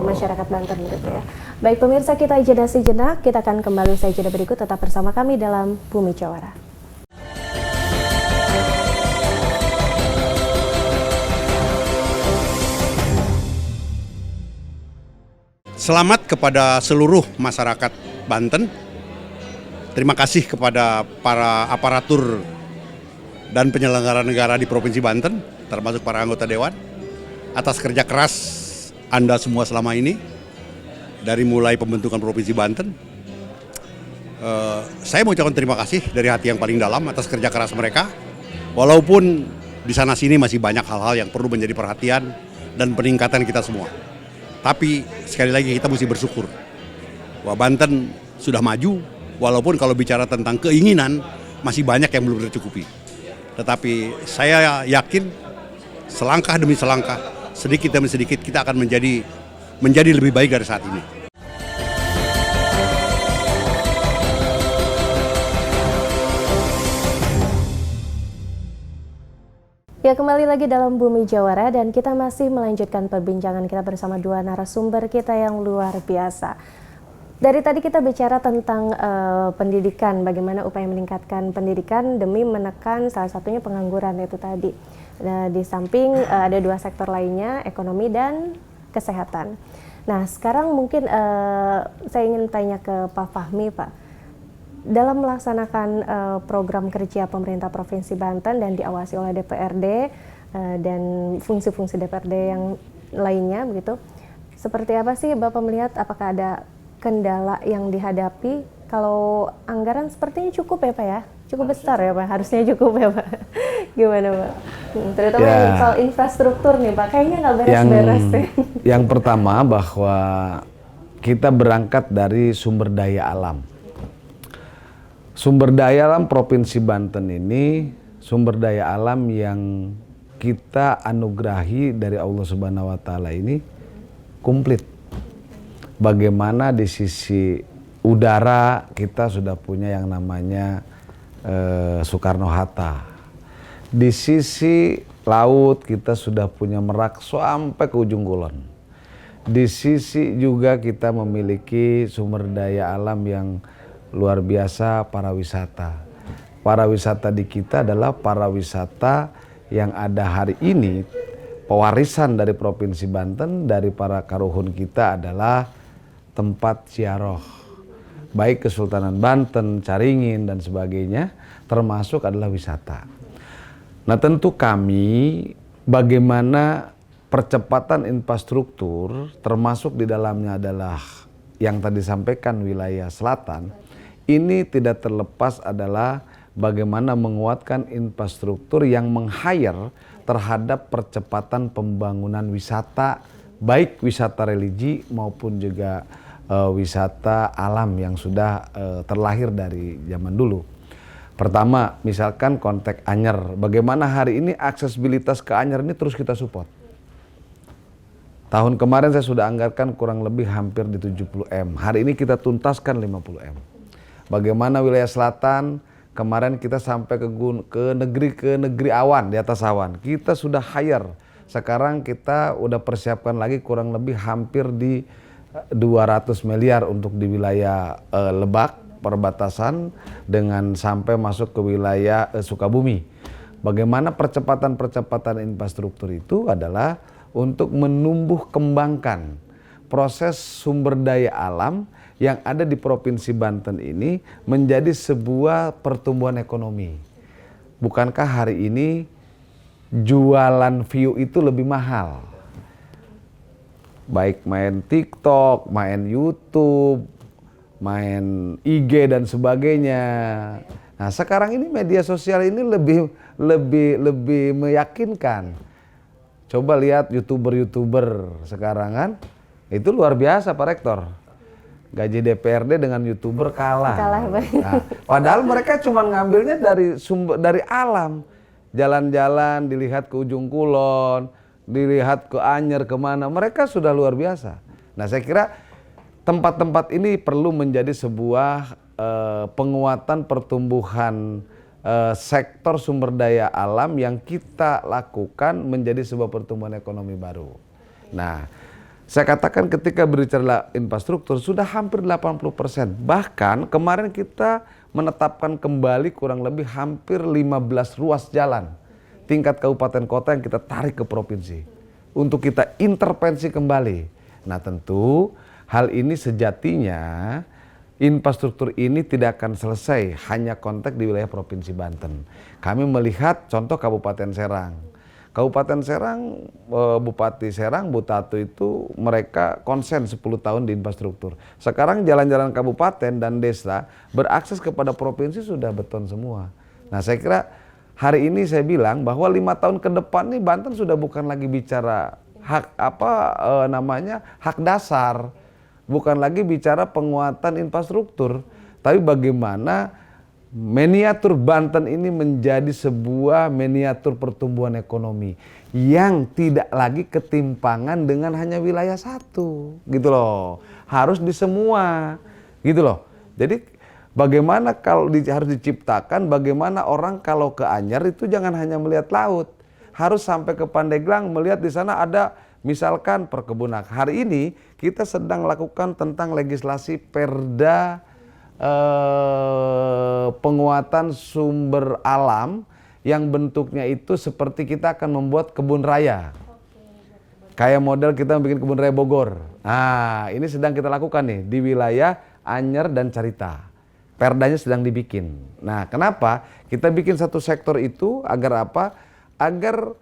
masyarakat Banten gitu ya. Baik pemirsa, kita jeda sejenak, kita akan kembali usai jeda berikut, tetap bersama kami dalam Bumi Jawara. Selamat kepada seluruh masyarakat Banten. Terima kasih kepada para aparatur dan penyelenggara negara di Provinsi Banten, termasuk para anggota Dewan, atas kerja keras Anda semua selama ini, dari mulai pembentukan Provinsi Banten. Saya mau ucapkan terima kasih dari hati yang paling dalam atas kerja keras mereka, walaupun di sana-sini masih banyak hal-hal yang perlu menjadi perhatian dan peningkatan kita semua. Tapi sekali lagi kita mesti bersyukur bahwa Banten sudah maju, walaupun kalau bicara tentang keinginan masih banyak yang belum tercukupi. Tetapi saya yakin selangkah demi selangkah, sedikit demi sedikit kita akan menjadi lebih baik dari saat ini. Ya, kembali lagi dalam Bumi Jawara dan kita masih melanjutkan perbincangan kita bersama dua narasumber kita yang luar biasa. Dari tadi kita bicara tentang pendidikan, bagaimana upaya meningkatkan pendidikan demi menekan salah satunya pengangguran itu tadi. Di samping ada dua sektor lainnya, ekonomi dan kesehatan. Nah, sekarang mungkin saya ingin tanya ke Pak Fahmi, Pak. Dalam melaksanakan program kerja pemerintah Provinsi Banten dan diawasi oleh DPRD dan fungsi-fungsi DPRD yang lainnya begitu, seperti apa sih Bapak melihat, apakah ada kendala yang dihadapi? Kalau anggaran sepertinya cukup ya Pak ya? Cukup besar ya Pak, harusnya cukup ya Pak. Gimana Pak? Terutama Ya, soal infrastruktur nih Pak, kayaknya nggak beres-beres ya. Yang pertama bahwa kita berangkat dari sumber daya alam. Sumber daya alam Provinsi Banten ini sumber daya alam yang kita anugerahi dari Allah Subhanahu wa Ta'ala ini komplit. Bagaimana di sisi udara kita sudah punya yang namanya Soekarno-Hatta. Di sisi laut kita sudah punya Merak sampai ke ujung kulon. Di sisi juga kita memiliki sumber daya alam yang luar biasa, para wisata. Para wisata di kita adalah para wisata yang ada hari ini, pewarisan dari Provinsi Banten, dari para karuhun kita adalah tempat ziarah. Baik Kesultanan Banten, Caringin dan sebagainya, termasuk adalah wisata. Nah tentu kami bagaimana percepatan infrastruktur, termasuk di dalamnya adalah yang tadi disampaikan wilayah selatan, ini tidak terlepas adalah bagaimana menguatkan infrastruktur yang meng-hire terhadap percepatan pembangunan wisata, baik wisata religi maupun juga wisata alam yang sudah terlahir dari zaman dulu. Pertama, misalkan konteks Anyer, bagaimana hari ini aksesibilitas ke Anyer ini terus kita support. Tahun kemarin saya sudah anggarkan kurang lebih hampir di 70 M. Hari ini kita tuntaskan 50 M. Bagaimana wilayah selatan, kemarin kita sampai ke negeri awan, di atas awan. Kita sudah hire. Sekarang kita udah persiapkan lagi kurang lebih hampir di 200 miliar untuk di wilayah Lebak, perbatasan dengan sampai masuk ke wilayah Sukabumi. Bagaimana percepatan infrastruktur itu adalah untuk menumbuh kembangkan proses sumber daya alam yang ada di Provinsi Banten ini menjadi sebuah pertumbuhan ekonomi. Bukankah hari ini jualan view itu lebih mahal? Baik main TikTok, main YouTube, main IG dan sebagainya. Nah, sekarang ini media sosial ini lebih meyakinkan. Coba lihat YouTuber sekarang kan, itu luar biasa Pak Rektor. Gaji DPRD dengan YouTuber kalah. Nah, padahal mereka cuma ngambilnya dari alam. Jalan-jalan, dilihat ke ujung kulon, dilihat ke Anyer, kemana. Mereka sudah luar biasa. Nah saya kira tempat-tempat ini perlu menjadi sebuah penguatan pertumbuhan sektor sumber daya alam yang kita lakukan menjadi sebuah pertumbuhan ekonomi baru. Nah, saya katakan ketika berbicara infrastruktur sudah hampir 80%. Bahkan kemarin kita menetapkan kembali kurang lebih hampir 15 ruas jalan tingkat kabupaten kota yang kita tarik ke provinsi untuk kita intervensi kembali. Nah tentu hal ini sejatinya infrastruktur ini tidak akan selesai hanya konteks di wilayah Provinsi Banten. Kami melihat contoh Kabupaten Serang. Kabupaten Serang, Bupati Serang, Bu Tatu itu mereka konsen 10 tahun di infrastruktur. Sekarang jalan-jalan kabupaten dan desa berakses kepada provinsi sudah beton semua. Nah, saya kira hari ini saya bilang bahwa 5 tahun ke depan nih Banten sudah bukan lagi bicara hak hak dasar, bukan lagi bicara penguatan infrastruktur, tapi bagaimana miniatur Banten ini menjadi sebuah miniatur pertumbuhan ekonomi yang tidak lagi ketimpangan dengan hanya wilayah satu, gitu loh. Harus di semua, gitu loh. Jadi bagaimana kalau harus diciptakan, bagaimana orang kalau ke Anyar itu jangan hanya melihat laut, harus sampai ke Pandeglang melihat di sana ada misalkan perkebunan. Hari ini kita sedang lakukan tentang legislasi Perda penguatan sumber alam yang bentuknya itu seperti kita akan membuat kebun raya. Kayak model kita bikin kebun raya Bogor. Nah, ini sedang kita lakukan nih di wilayah Anyer dan Carita. Perdanya sedang dibikin. Nah, kenapa kita bikin satu sektor itu agar apa? Agar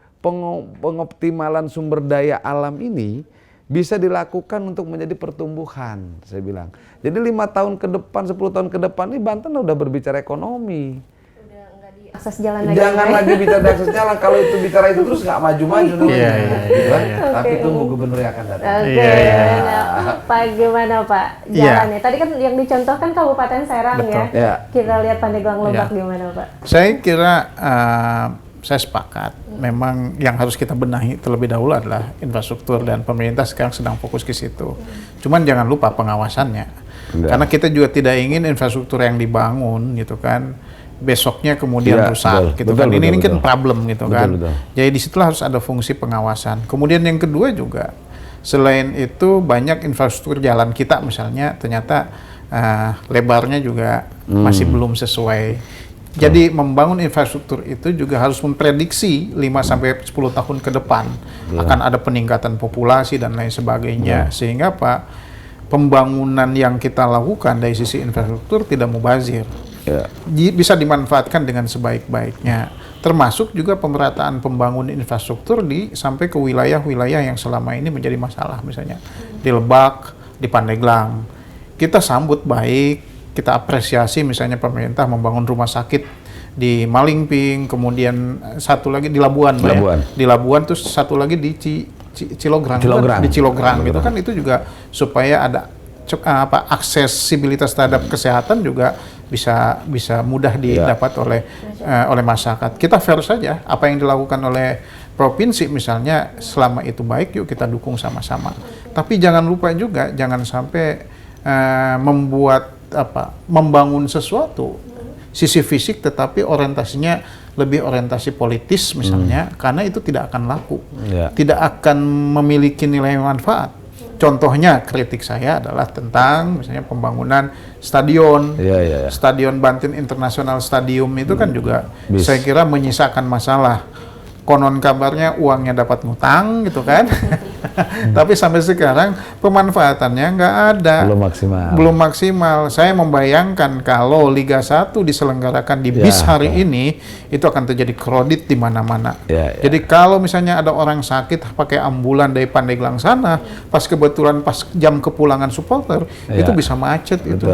pengoptimalan sumber daya alam ini bisa dilakukan untuk menjadi pertumbuhan, saya bilang. Jadi 5 tahun ke depan, 10 tahun ke depan ini Banten udah berbicara ekonomi. Udah nggak di akses jalan lagi. Jangan lagi bicara akses jalan, kalau itu bicara itu terus nggak maju-maju namanya. Tapi tunggu gubernur yang akan datang. Oke. Nah, Pak gimana Pak jalannya? Tadi kan yang dicontohkan Kabupaten Serang. Betul. Ya. Kita lihat Pandeglang Lebak gimana Pak? Saya kira saya sepakat, memang yang harus kita benahi terlebih dahulu adalah infrastruktur dan pemerintah sekarang sedang fokus ke situ. Cuman jangan lupa pengawasannya, karena kita juga tidak ingin infrastruktur yang dibangun gitu kan besoknya kemudian rusak gitu kan. Ini kan problem gitu kan. Jadi disitulah harus ada fungsi pengawasan. Kemudian yang kedua juga selain itu banyak infrastruktur jalan kita misalnya ternyata lebarnya juga masih belum sesuai. Jadi membangun infrastruktur itu juga harus memprediksi 5-10 tahun ke depan akan ada peningkatan populasi dan lain sebagainya. Sehingga Pak, pembangunan yang kita lakukan dari sisi infrastruktur tidak mubazir. Bisa dimanfaatkan dengan sebaik-baiknya. Termasuk juga pemerataan pembangunan infrastruktur sampai ke wilayah-wilayah yang selama ini menjadi masalah. Misalnya di Lebak, di Pandeglang. Kita sambut baik, kita apresiasi misalnya pemerintah membangun rumah sakit di Malingping, kemudian satu lagi di Labuan, di Labuan, terus satu lagi di Cilograng, di Cilograng gitu kan, itu juga supaya ada aksesibilitas terhadap kesehatan juga bisa mudah didapat oleh masyarakat. Kita fair saja apa yang dilakukan oleh provinsi misalnya, selama itu baik yuk kita dukung sama-sama. Tapi jangan lupa juga jangan sampai membangun sesuatu sisi fisik tetapi orientasinya lebih orientasi politis misalnya, karena itu tidak akan laku, tidak akan memiliki nilai manfaat. Contohnya kritik saya adalah tentang misalnya pembangunan stadion, Stadion Banten International Stadium itu kan juga saya kira menyisakan masalah. Konon kabarnya uangnya dapat ngutang gitu kan. Tapi sampai sekarang pemanfaatannya nggak ada. Belum maksimal. Saya membayangkan kalau Liga 1 diselenggarakan di BIS hari ini, itu akan terjadi kredit di mana-mana. Jadi kalau misalnya ada orang sakit pakai ambulan dari Pandeglang sana, pas kebetulan pas jam kepulangan supporter, itu bisa macet itu.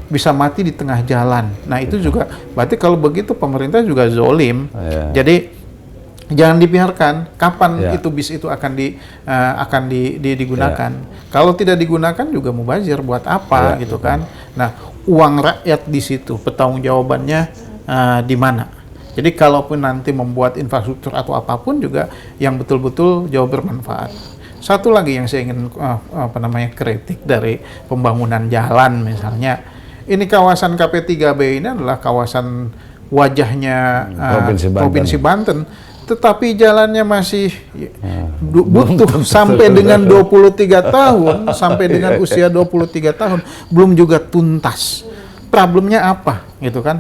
Bisa mati di tengah jalan. Nah, itu juga berarti kalau begitu pemerintah juga zolim. Jadi jangan dibiarkan. Kapan itu bis itu akan digunakan? Kalau tidak digunakan juga mubazir, buat apa gitu kan? Nah, uang rakyat di situ pertanggungjawabannya di mana? Jadi kalaupun nanti membuat infrastruktur atau apapun juga yang betul-betul jauh bermanfaat. Satu lagi yang saya ingin kritik dari pembangunan jalan misalnya, ini kawasan KP3B ini adalah kawasan wajahnya Provinsi Banten. Tetapi jalannya masih butuh sampai dengan 23 tahun, sampai dengan usia 23 tahun belum juga tuntas. Problemnya apa gitu kan?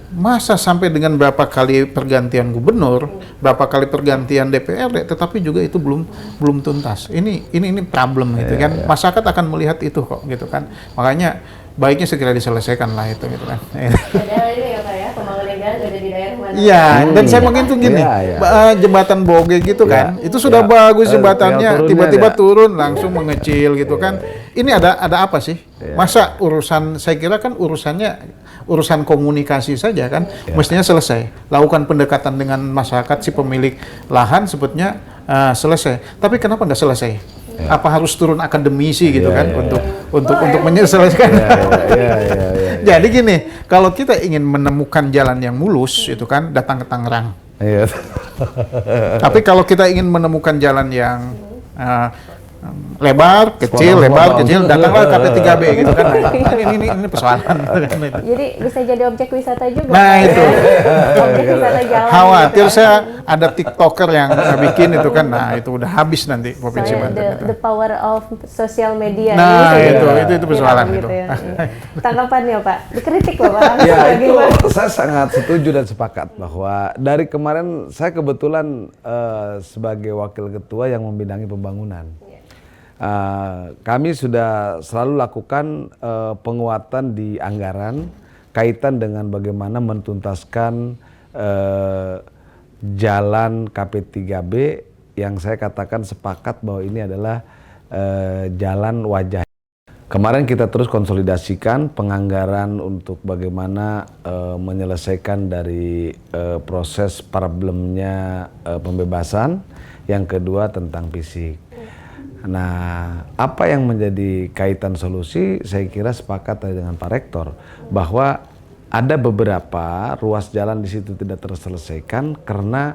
Masa sampai dengan berapa kali pergantian gubernur, berapa kali pergantian DPRD, tetapi juga itu belum tuntas. Ini problem gitu kan. Masyarakat akan melihat itu kok gitu kan. Makanya baiknya segera diselesaikan lah itu gitu kan. Padahal ini ya Pak ya, pembangunan jalan ada di daerah mana? Iya, dan saya mungkin tuh gini, jembatan Boge gitu kan, itu sudah bagus jembatannya, tiba-tiba turun langsung mengecil gitu kan. Ini ada apa sih? Masa urusan, saya kira kan urusan komunikasi saja kan, mestinya selesai. Lakukan pendekatan dengan masyarakat si pemilik lahan sebetulnya selesai. Tapi kenapa nggak selesai? Apa harus turun akademisi gitu kan untuk menyelesaikan? Jadi gini, kalau kita ingin menemukan jalan yang mulus itu kan datang ke Tangerang. Tapi kalau kita ingin menemukan jalan yang lebar, kecil, datanglah ke P3B gitu kan. Ini persoalan. Jadi bisa jadi objek wisata juga. Nah itu. Objek wisata jalan. Khawatir saya ada TikToker yang bikin itu kan. Nah itu udah habis nanti Provinsi Banten. The power of social media. Nah itu persoalan gitu itu. Ya. Tanggapannya Pak, dikritik loh Pak. Ya itu saya sangat setuju dan sepakat bahwa dari kemarin saya kebetulan sebagai wakil ketua yang membidangi pembangunan. Kami sudah selalu lakukan penguatan di anggaran kaitan dengan bagaimana mentuntaskan jalan KP3B yang saya katakan sepakat bahwa ini adalah jalan wajah. Kemarin kita terus konsolidasikan penganggaran untuk bagaimana menyelesaikan dari proses problemnya pembebasan, yang kedua tentang fisik. Nah, apa yang menjadi kaitan solusi, saya kira sepakat dengan Pak Rektor bahwa ada beberapa ruas jalan di situ tidak terselesaikan karena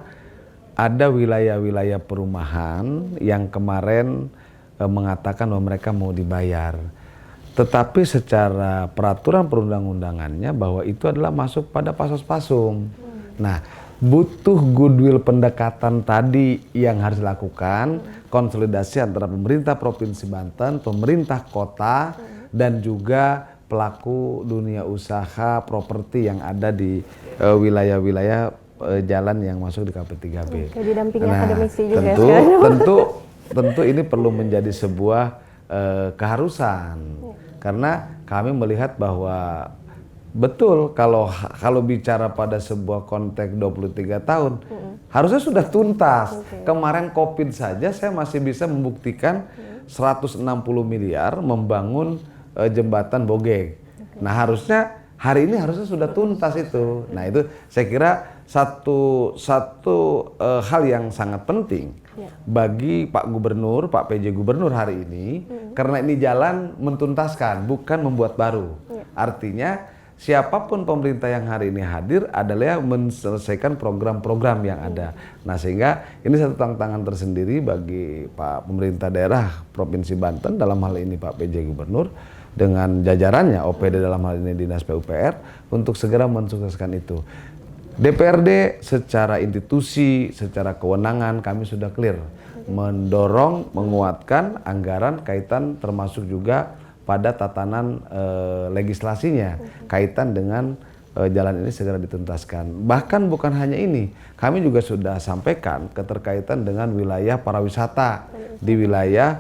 ada wilayah-wilayah perumahan yang kemarin mengatakan bahwa mereka mau dibayar. Tetapi secara peraturan perundang-undangannya bahwa itu adalah masuk pada pasos-pasum. Nah, butuh goodwill pendekatan tadi yang harus dilakukan, konsolidasi antara pemerintah Provinsi Banten, pemerintah kota, dan juga pelaku dunia usaha properti yang ada di wilayah-wilayah jalan yang masuk di KP3B. Didampingi akademisi juga tentu ini perlu menjadi sebuah keharusan, karena kami melihat bahwa betul kalau bicara pada sebuah konteks 23 tahun harusnya sudah tuntas. Kemarin Covid saja saya masih bisa membuktikan 160 miliar membangun jembatan Boge. Nah, harusnya hari ini harusnya sudah tuntas itu. Nah, itu saya kira satu hal yang sangat penting bagi Pak Gubernur, Pak PJ Gubernur hari ini, karena ini jalan mentuntaskan, bukan membuat baru. Artinya siapapun pemerintah yang hari ini hadir adalah menyelesaikan program-program yang ada. Nah, sehingga ini satu tantangan tersendiri bagi Pak pemerintah daerah Provinsi Banten, dalam hal ini Pak PJ Gubernur dengan jajarannya, OPD dalam hal ini Dinas PUPR, untuk segera mensukseskan itu. DPRD secara institusi, secara kewenangan kami sudah clear mendorong, menguatkan anggaran kaitan termasuk juga pada tatanan legislasinya kaitan dengan jalan ini segera dituntaskan. Bahkan bukan hanya ini, kami juga sudah sampaikan keterkaitan dengan wilayah pariwisata di wilayah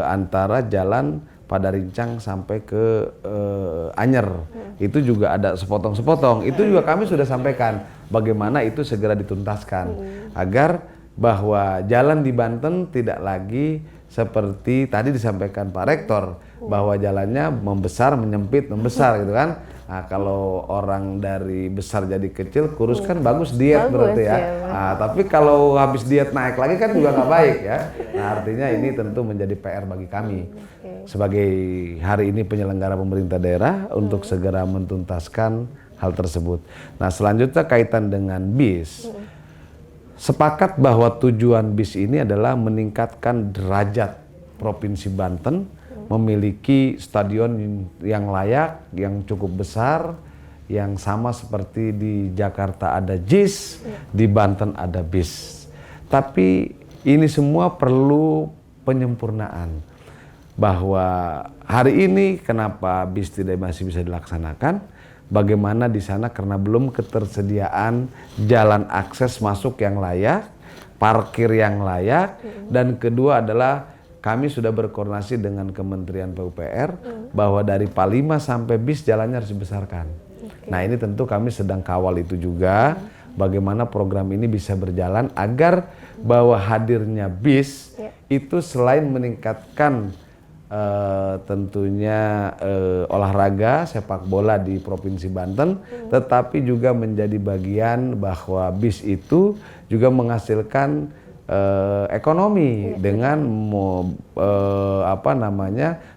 antara jalan Padarincang sampai ke Anyer. Itu juga ada sepotong-sepotong. Itu juga kami sudah sampaikan bagaimana itu segera dituntaskan agar bahwa jalan di Banten tidak lagi seperti tadi disampaikan Pak Rektor bahwa jalannya membesar, menyempit, membesar gitu kan. Nah, kalau orang dari besar jadi kecil, kurus kan bagus diet berarti ya. Nah, tapi kalau habis diet naik lagi kan juga nggak baik ya. Nah, artinya ini tentu menjadi PR bagi kami sebagai hari ini penyelenggara pemerintah daerah untuk segera mentuntaskan hal tersebut. Nah, selanjutnya kaitan dengan bis. Sepakat bahwa tujuan bis ini adalah meningkatkan derajat Provinsi Banten, memiliki stadion yang layak, yang cukup besar, yang sama seperti di Jakarta ada JIS, di Banten ada BIS. Tapi ini semua perlu penyempurnaan. Bahwa hari ini kenapa BIS tidak masih bisa dilaksanakan? bagaimana di sana karena belum ketersediaan jalan akses masuk yang layak, parkir yang layak, dan kedua adalah kami sudah berkoordinasi dengan Kementerian PUPR bahwa dari Palima sampai BIS jalannya harus dibesarkan. Nah ini tentu kami sedang kawal itu juga, bagaimana program ini bisa berjalan agar bahwa hadirnya BIS itu selain meningkatkan tentunya olahraga sepak bola di Provinsi Banten, tetapi juga menjadi bagian bahwa BIS itu juga menghasilkan ekonomi dengan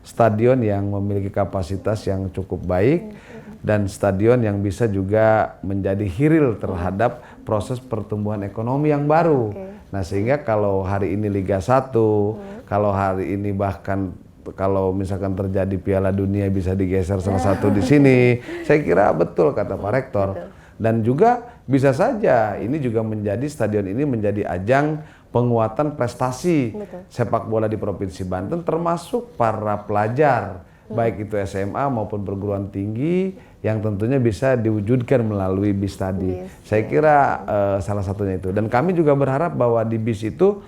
stadion yang memiliki kapasitas yang cukup baik dan stadion yang bisa juga menjadi hiril terhadap proses pertumbuhan ekonomi yang baru. Nah sehingga kalau hari ini Liga 1, kalau hari ini bahkan kalau misalkan terjadi Piala Dunia bisa digeser salah satu di sini, saya kira betul kata Pak Rektor. Dan juga bisa saja ini juga menjadi stadion ini menjadi ajang penguatan prestasi sepak bola di Provinsi Banten, termasuk para pelajar baik itu SMA maupun perguruan tinggi yang tentunya bisa diwujudkan melalui BIS tadi. Saya kira salah satunya itu. Dan kami juga berharap bahwa di BIS itu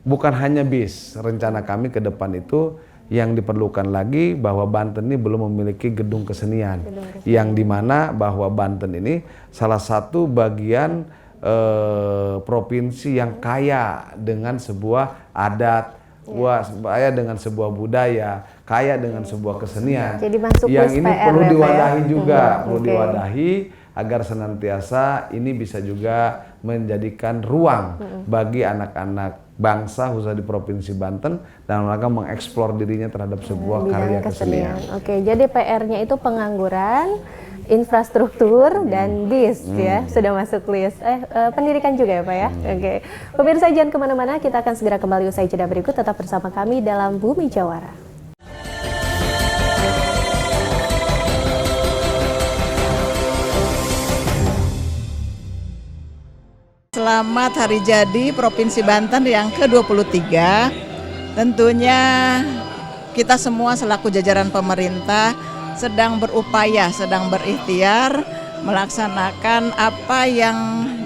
bukan hanya BIS, rencana kami ke depan itu yang diperlukan lagi bahwa Banten ini belum memiliki gedung kesenian, yang dimana bahwa Banten ini salah satu bagian provinsi yang kaya dengan sebuah adat, kaya dengan sebuah budaya, kaya dengan sebuah kesenian. Jadi masuk yang ini PR perlu ya, Pak, diwadahi ya? juga, perlu diwadahi agar senantiasa ini bisa juga menjadikan ruang bagi anak-anak bangsa khususnya di Provinsi Banten dalam rangka mengeksplor dirinya terhadap sebuah karya kesenian. Oke, jadi PR-nya itu pengangguran, infrastruktur, dan BIS ya, sudah masuk list. Pendidikan juga ya Pak ya? Oke. Pemirsa jangan kemana-mana, kita akan segera kembali usai jeda berikut, tetap bersama kami dalam Bumi Jawara. Selamat hari jadi Provinsi Banten yang ke-23. Tentunya kita semua selaku jajaran pemerintah sedang berupaya, sedang berikhtiar melaksanakan apa yang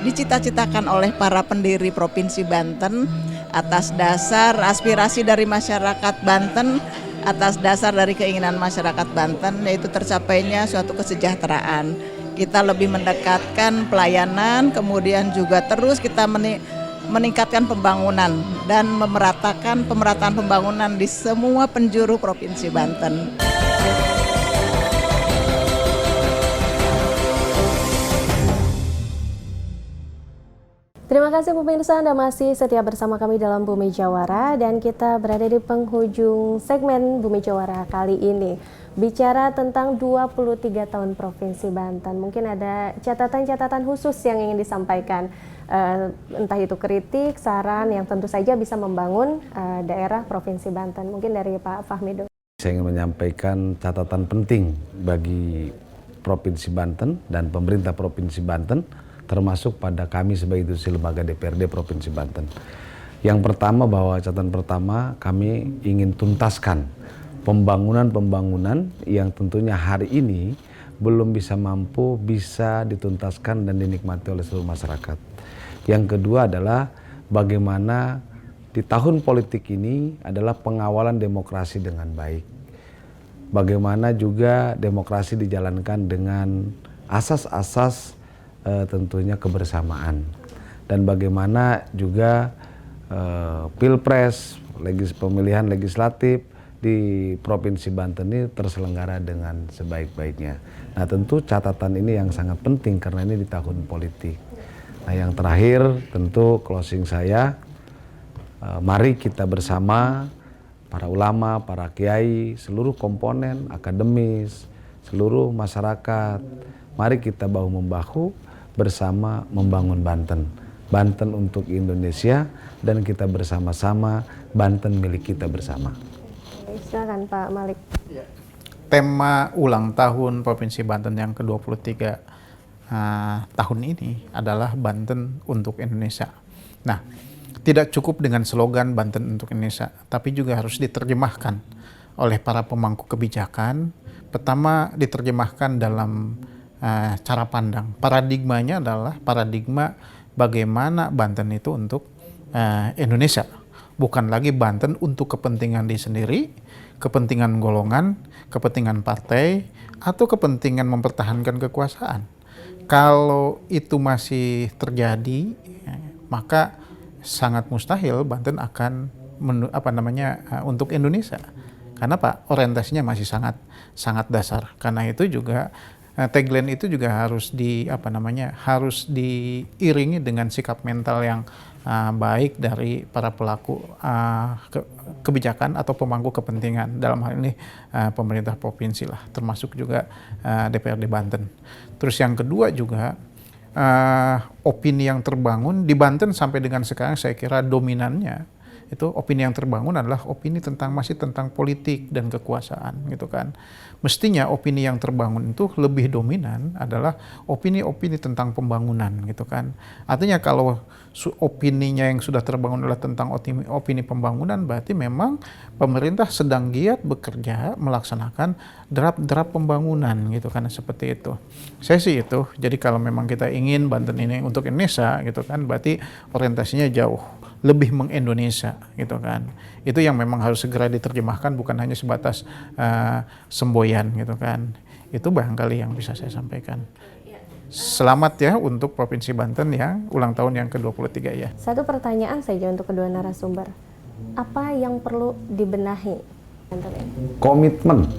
dicita-citakan oleh para pendiri Provinsi Banten atas dasar aspirasi dari masyarakat Banten, atas dasar dari keinginan masyarakat Banten, yaitu tercapainya suatu kesejahteraan. Kita lebih mendekatkan pelayanan, kemudian juga terus kita meningkatkan pembangunan dan pemerataan pembangunan di semua penjuru Provinsi Banten. Terima kasih pemirsa, Anda masih setia bersama kami dalam Bumi Jawara dan kita berada di penghujung segmen Bumi Jawara kali ini. Bicara tentang 23 tahun Provinsi Banten, mungkin ada catatan-catatan khusus yang ingin disampaikan, entah itu kritik, saran yang tentu saja bisa membangun daerah Provinsi Banten. Mungkin dari Pak Fahmi. Saya ingin menyampaikan catatan penting bagi Provinsi Banten dan pemerintah Provinsi Banten, termasuk pada kami sebagai institusi lembaga DPRD Provinsi Banten. Yang pertama, bahwa catatan pertama kami ingin tuntaskan pembangunan-pembangunan yang tentunya hari ini belum bisa dituntaskan dan dinikmati oleh seluruh masyarakat. Yang kedua adalah bagaimana di tahun politik ini adalah pengawalan demokrasi dengan baik. Bagaimana juga demokrasi dijalankan dengan asas-asas tentunya kebersamaan. Dan bagaimana juga Pilpres, pemilihan legislatif di Provinsi Banten ini terselenggara dengan sebaik-baiknya. Nah tentu catatan ini yang sangat penting karena ini di tahun politik. Nah yang terakhir tentu closing saya, mari kita bersama para ulama, para kiai, seluruh komponen akademis, seluruh masyarakat, mari kita bahu-membahu bersama membangun Banten. Banten untuk Indonesia dan kita bersama-sama, Banten milik kita bersama. Silakan Pak Malik. Tema ulang tahun Provinsi Banten yang ke-23 tahun ini adalah Banten untuk Indonesia. Nah, tidak cukup dengan slogan Banten untuk Indonesia, tapi juga harus diterjemahkan oleh para pemangku kebijakan, pertama diterjemahkan dalam cara pandang. Paradigmanya adalah paradigma bagaimana Banten itu untuk Indonesia. Bukan lagi Banten untuk kepentingan diri sendiri, kepentingan golongan, kepentingan partai, atau kepentingan mempertahankan kekuasaan. Kalau itu masih terjadi, maka sangat mustahil Banten akan untuk Indonesia. Karena orientasinya masih sangat dasar. Karena itu juga tagline itu juga harus harus diiringi dengan sikap mental yang baik dari para pelaku kebijakan atau pemangku kepentingan, dalam hal ini pemerintah provinsi lah, termasuk juga DPRD Banten. Terus yang kedua juga opini yang terbangun di Banten sampai dengan sekarang, saya kira dominannya itu opini yang terbangun adalah opini masih tentang politik dan kekuasaan gitu kan. Mestinya opini yang terbangun itu lebih dominan adalah opini-opini tentang pembangunan gitu kan. Artinya kalau opininya yang sudah terbangun adalah tentang opini pembangunan, berarti memang pemerintah sedang giat bekerja melaksanakan draft pembangunan gitu kan, seperti itu. Saya sih itu. Jadi kalau memang kita ingin Banten ini untuk Indonesia gitu kan, berarti orientasinya jauh lebih meng-Indonesia gitu kan. Itu yang memang harus segera diterjemahkan, bukan hanya sebatas semboyan gitu kan. Itu barangkali yang bisa saya sampaikan. Selamat ya untuk Provinsi Banten yang ulang tahun yang ke-23 ya. Satu pertanyaan saja untuk kedua narasumber. Apa yang perlu dibenahi Banten ini? Komitmen.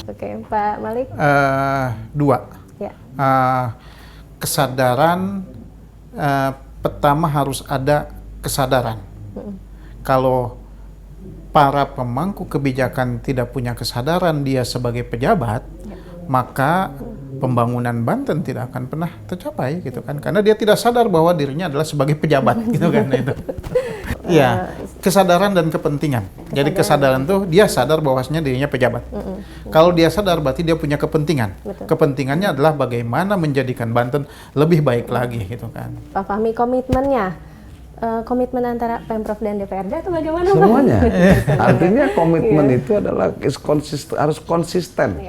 Oke, Pak Malik? Dua. Ya. Kesadaran, pertama harus ada kesadaran. Kalau para pemangku kebijakan tidak punya kesadaran dia sebagai pejabat, maka pembangunan Banten tidak akan pernah tercapai gitu kan, karena dia tidak sadar bahwa dirinya adalah sebagai pejabat gitu kan. Itu ya, kesadaran dan kepentingan. Jadi kesadaran tuh dia sadar bahwasanya dirinya pejabat. Kalau dia sadar berarti dia punya kepentingan. Betul. Kepentingannya adalah bagaimana menjadikan Banten lebih baik lagi gitu kan. Pak Fahmi, komitmen antara Pemprov dan DPRD atau bagaimana? Semuanya. Artinya komitmen itu adalah harus konsisten.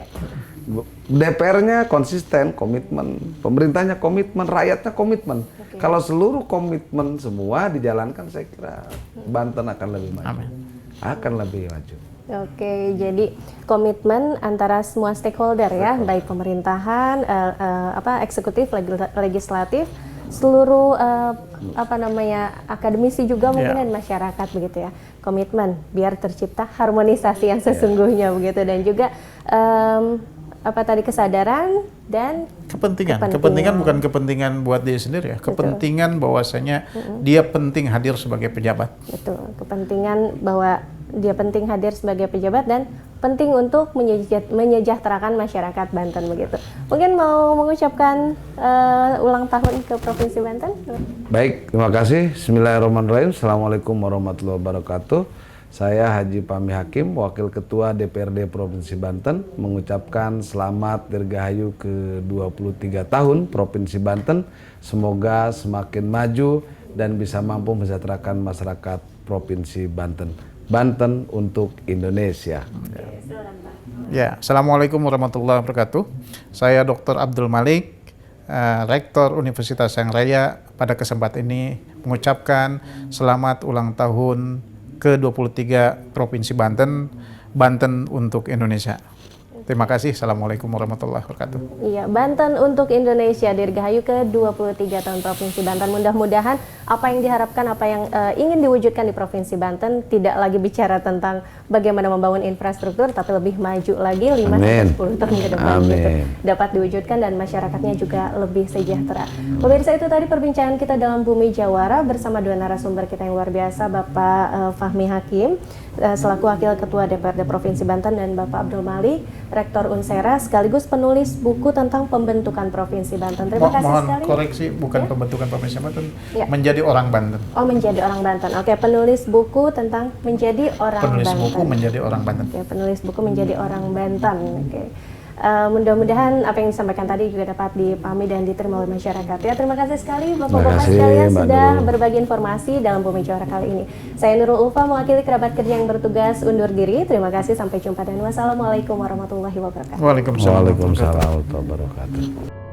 DPR-nya konsisten, komitmen, pemerintahnya komitmen, rakyatnya komitmen. Kalau seluruh komitmen semua dijalankan, saya kira Banten akan lebih maju. Akan lebih maju. Oke, jadi komitmen antara semua stakeholder ya, baik pemerintahan, eksekutif, legislatif, seluruh akademisi juga mungkin dan masyarakat begitu ya. Komitmen biar tercipta harmonisasi yang sesungguhnya begitu, dan juga kesadaran dan kepentingan bukan kepentingan buat dia sendiri ya. Kepentingan bahwasanya dia penting hadir sebagai pejabat. Betul, kepentingan bahwa dia penting hadir sebagai pejabat dan penting untuk menyejahterakan masyarakat Banten begitu. Mungkin mau mengucapkan ulang tahun ke Provinsi Banten? Baik, terima kasih. Bismillahirrahmanirrahim. Assalamualaikum warahmatullahi wabarakatuh. Saya Haji Pami Hakim, Wakil Ketua DPRD Provinsi Banten, mengucapkan selamat Dirgahayu ke-23 tahun Provinsi Banten. Semoga semakin maju dan bisa mampu mensejahterakan masyarakat Provinsi Banten. Banten untuk Indonesia. Ya, Assalamualaikum warahmatullahi wabarakatuh. Saya Dr. Abdul Malik, Rektor Universitas Yang Raya, pada kesempatan ini mengucapkan selamat ulang tahun ke-23 Provinsi Banten, Banten untuk Indonesia. Terima kasih. Assalamualaikum warahmatullahi wabarakatuh. Iya, Banten untuk Indonesia, Dirgahayu ke-23 tahun Provinsi Banten. Mudah-mudahan apa yang diharapkan, apa yang ingin diwujudkan di Provinsi Banten tidak lagi bicara tentang bagaimana membangun infrastruktur, tapi lebih maju lagi 5-10 tahun ke depan gitu, dapat diwujudkan dan masyarakatnya juga lebih sejahtera. Pemirsa, itu tadi perbincangan kita dalam Bumi Jawara bersama dua narasumber kita yang luar biasa, Bapak Fahmi Hakim selaku Wakil Ketua DPRD Provinsi Banten, dan Bapak Abdul Malik, Rektor Unsera sekaligus penulis buku tentang pembentukan Provinsi Banten. Terima kasih mohon sekali. Koreksi, bukan pembentukan Provinsi Banten, menjadi orang Banten. Oh, menjadi orang Banten. Oke, penulis buku tentang menjadi orang Banten. Penulis buku menjadi orang Banten. Oke, penulis buku menjadi orang Banten. Oke. Mudah-mudahan apa yang disampaikan tadi juga dapat dipahami dan diterima oleh masyarakat. Ya, terima kasih sekali Terima Bapak-bapak kasih, sekalian Mbak sudah Nurul. berbagi informasi dalam Bumi Jawara kali ini. Saya Nurul Ulfa mewakili kerabat kerja yang bertugas undur diri. Terima kasih, sampai jumpa dan wassalamualaikum warahmatullahi wabarakatuh. Waalaikumsalam. Waalaikumsalam warahmatullahi wabarakatuh.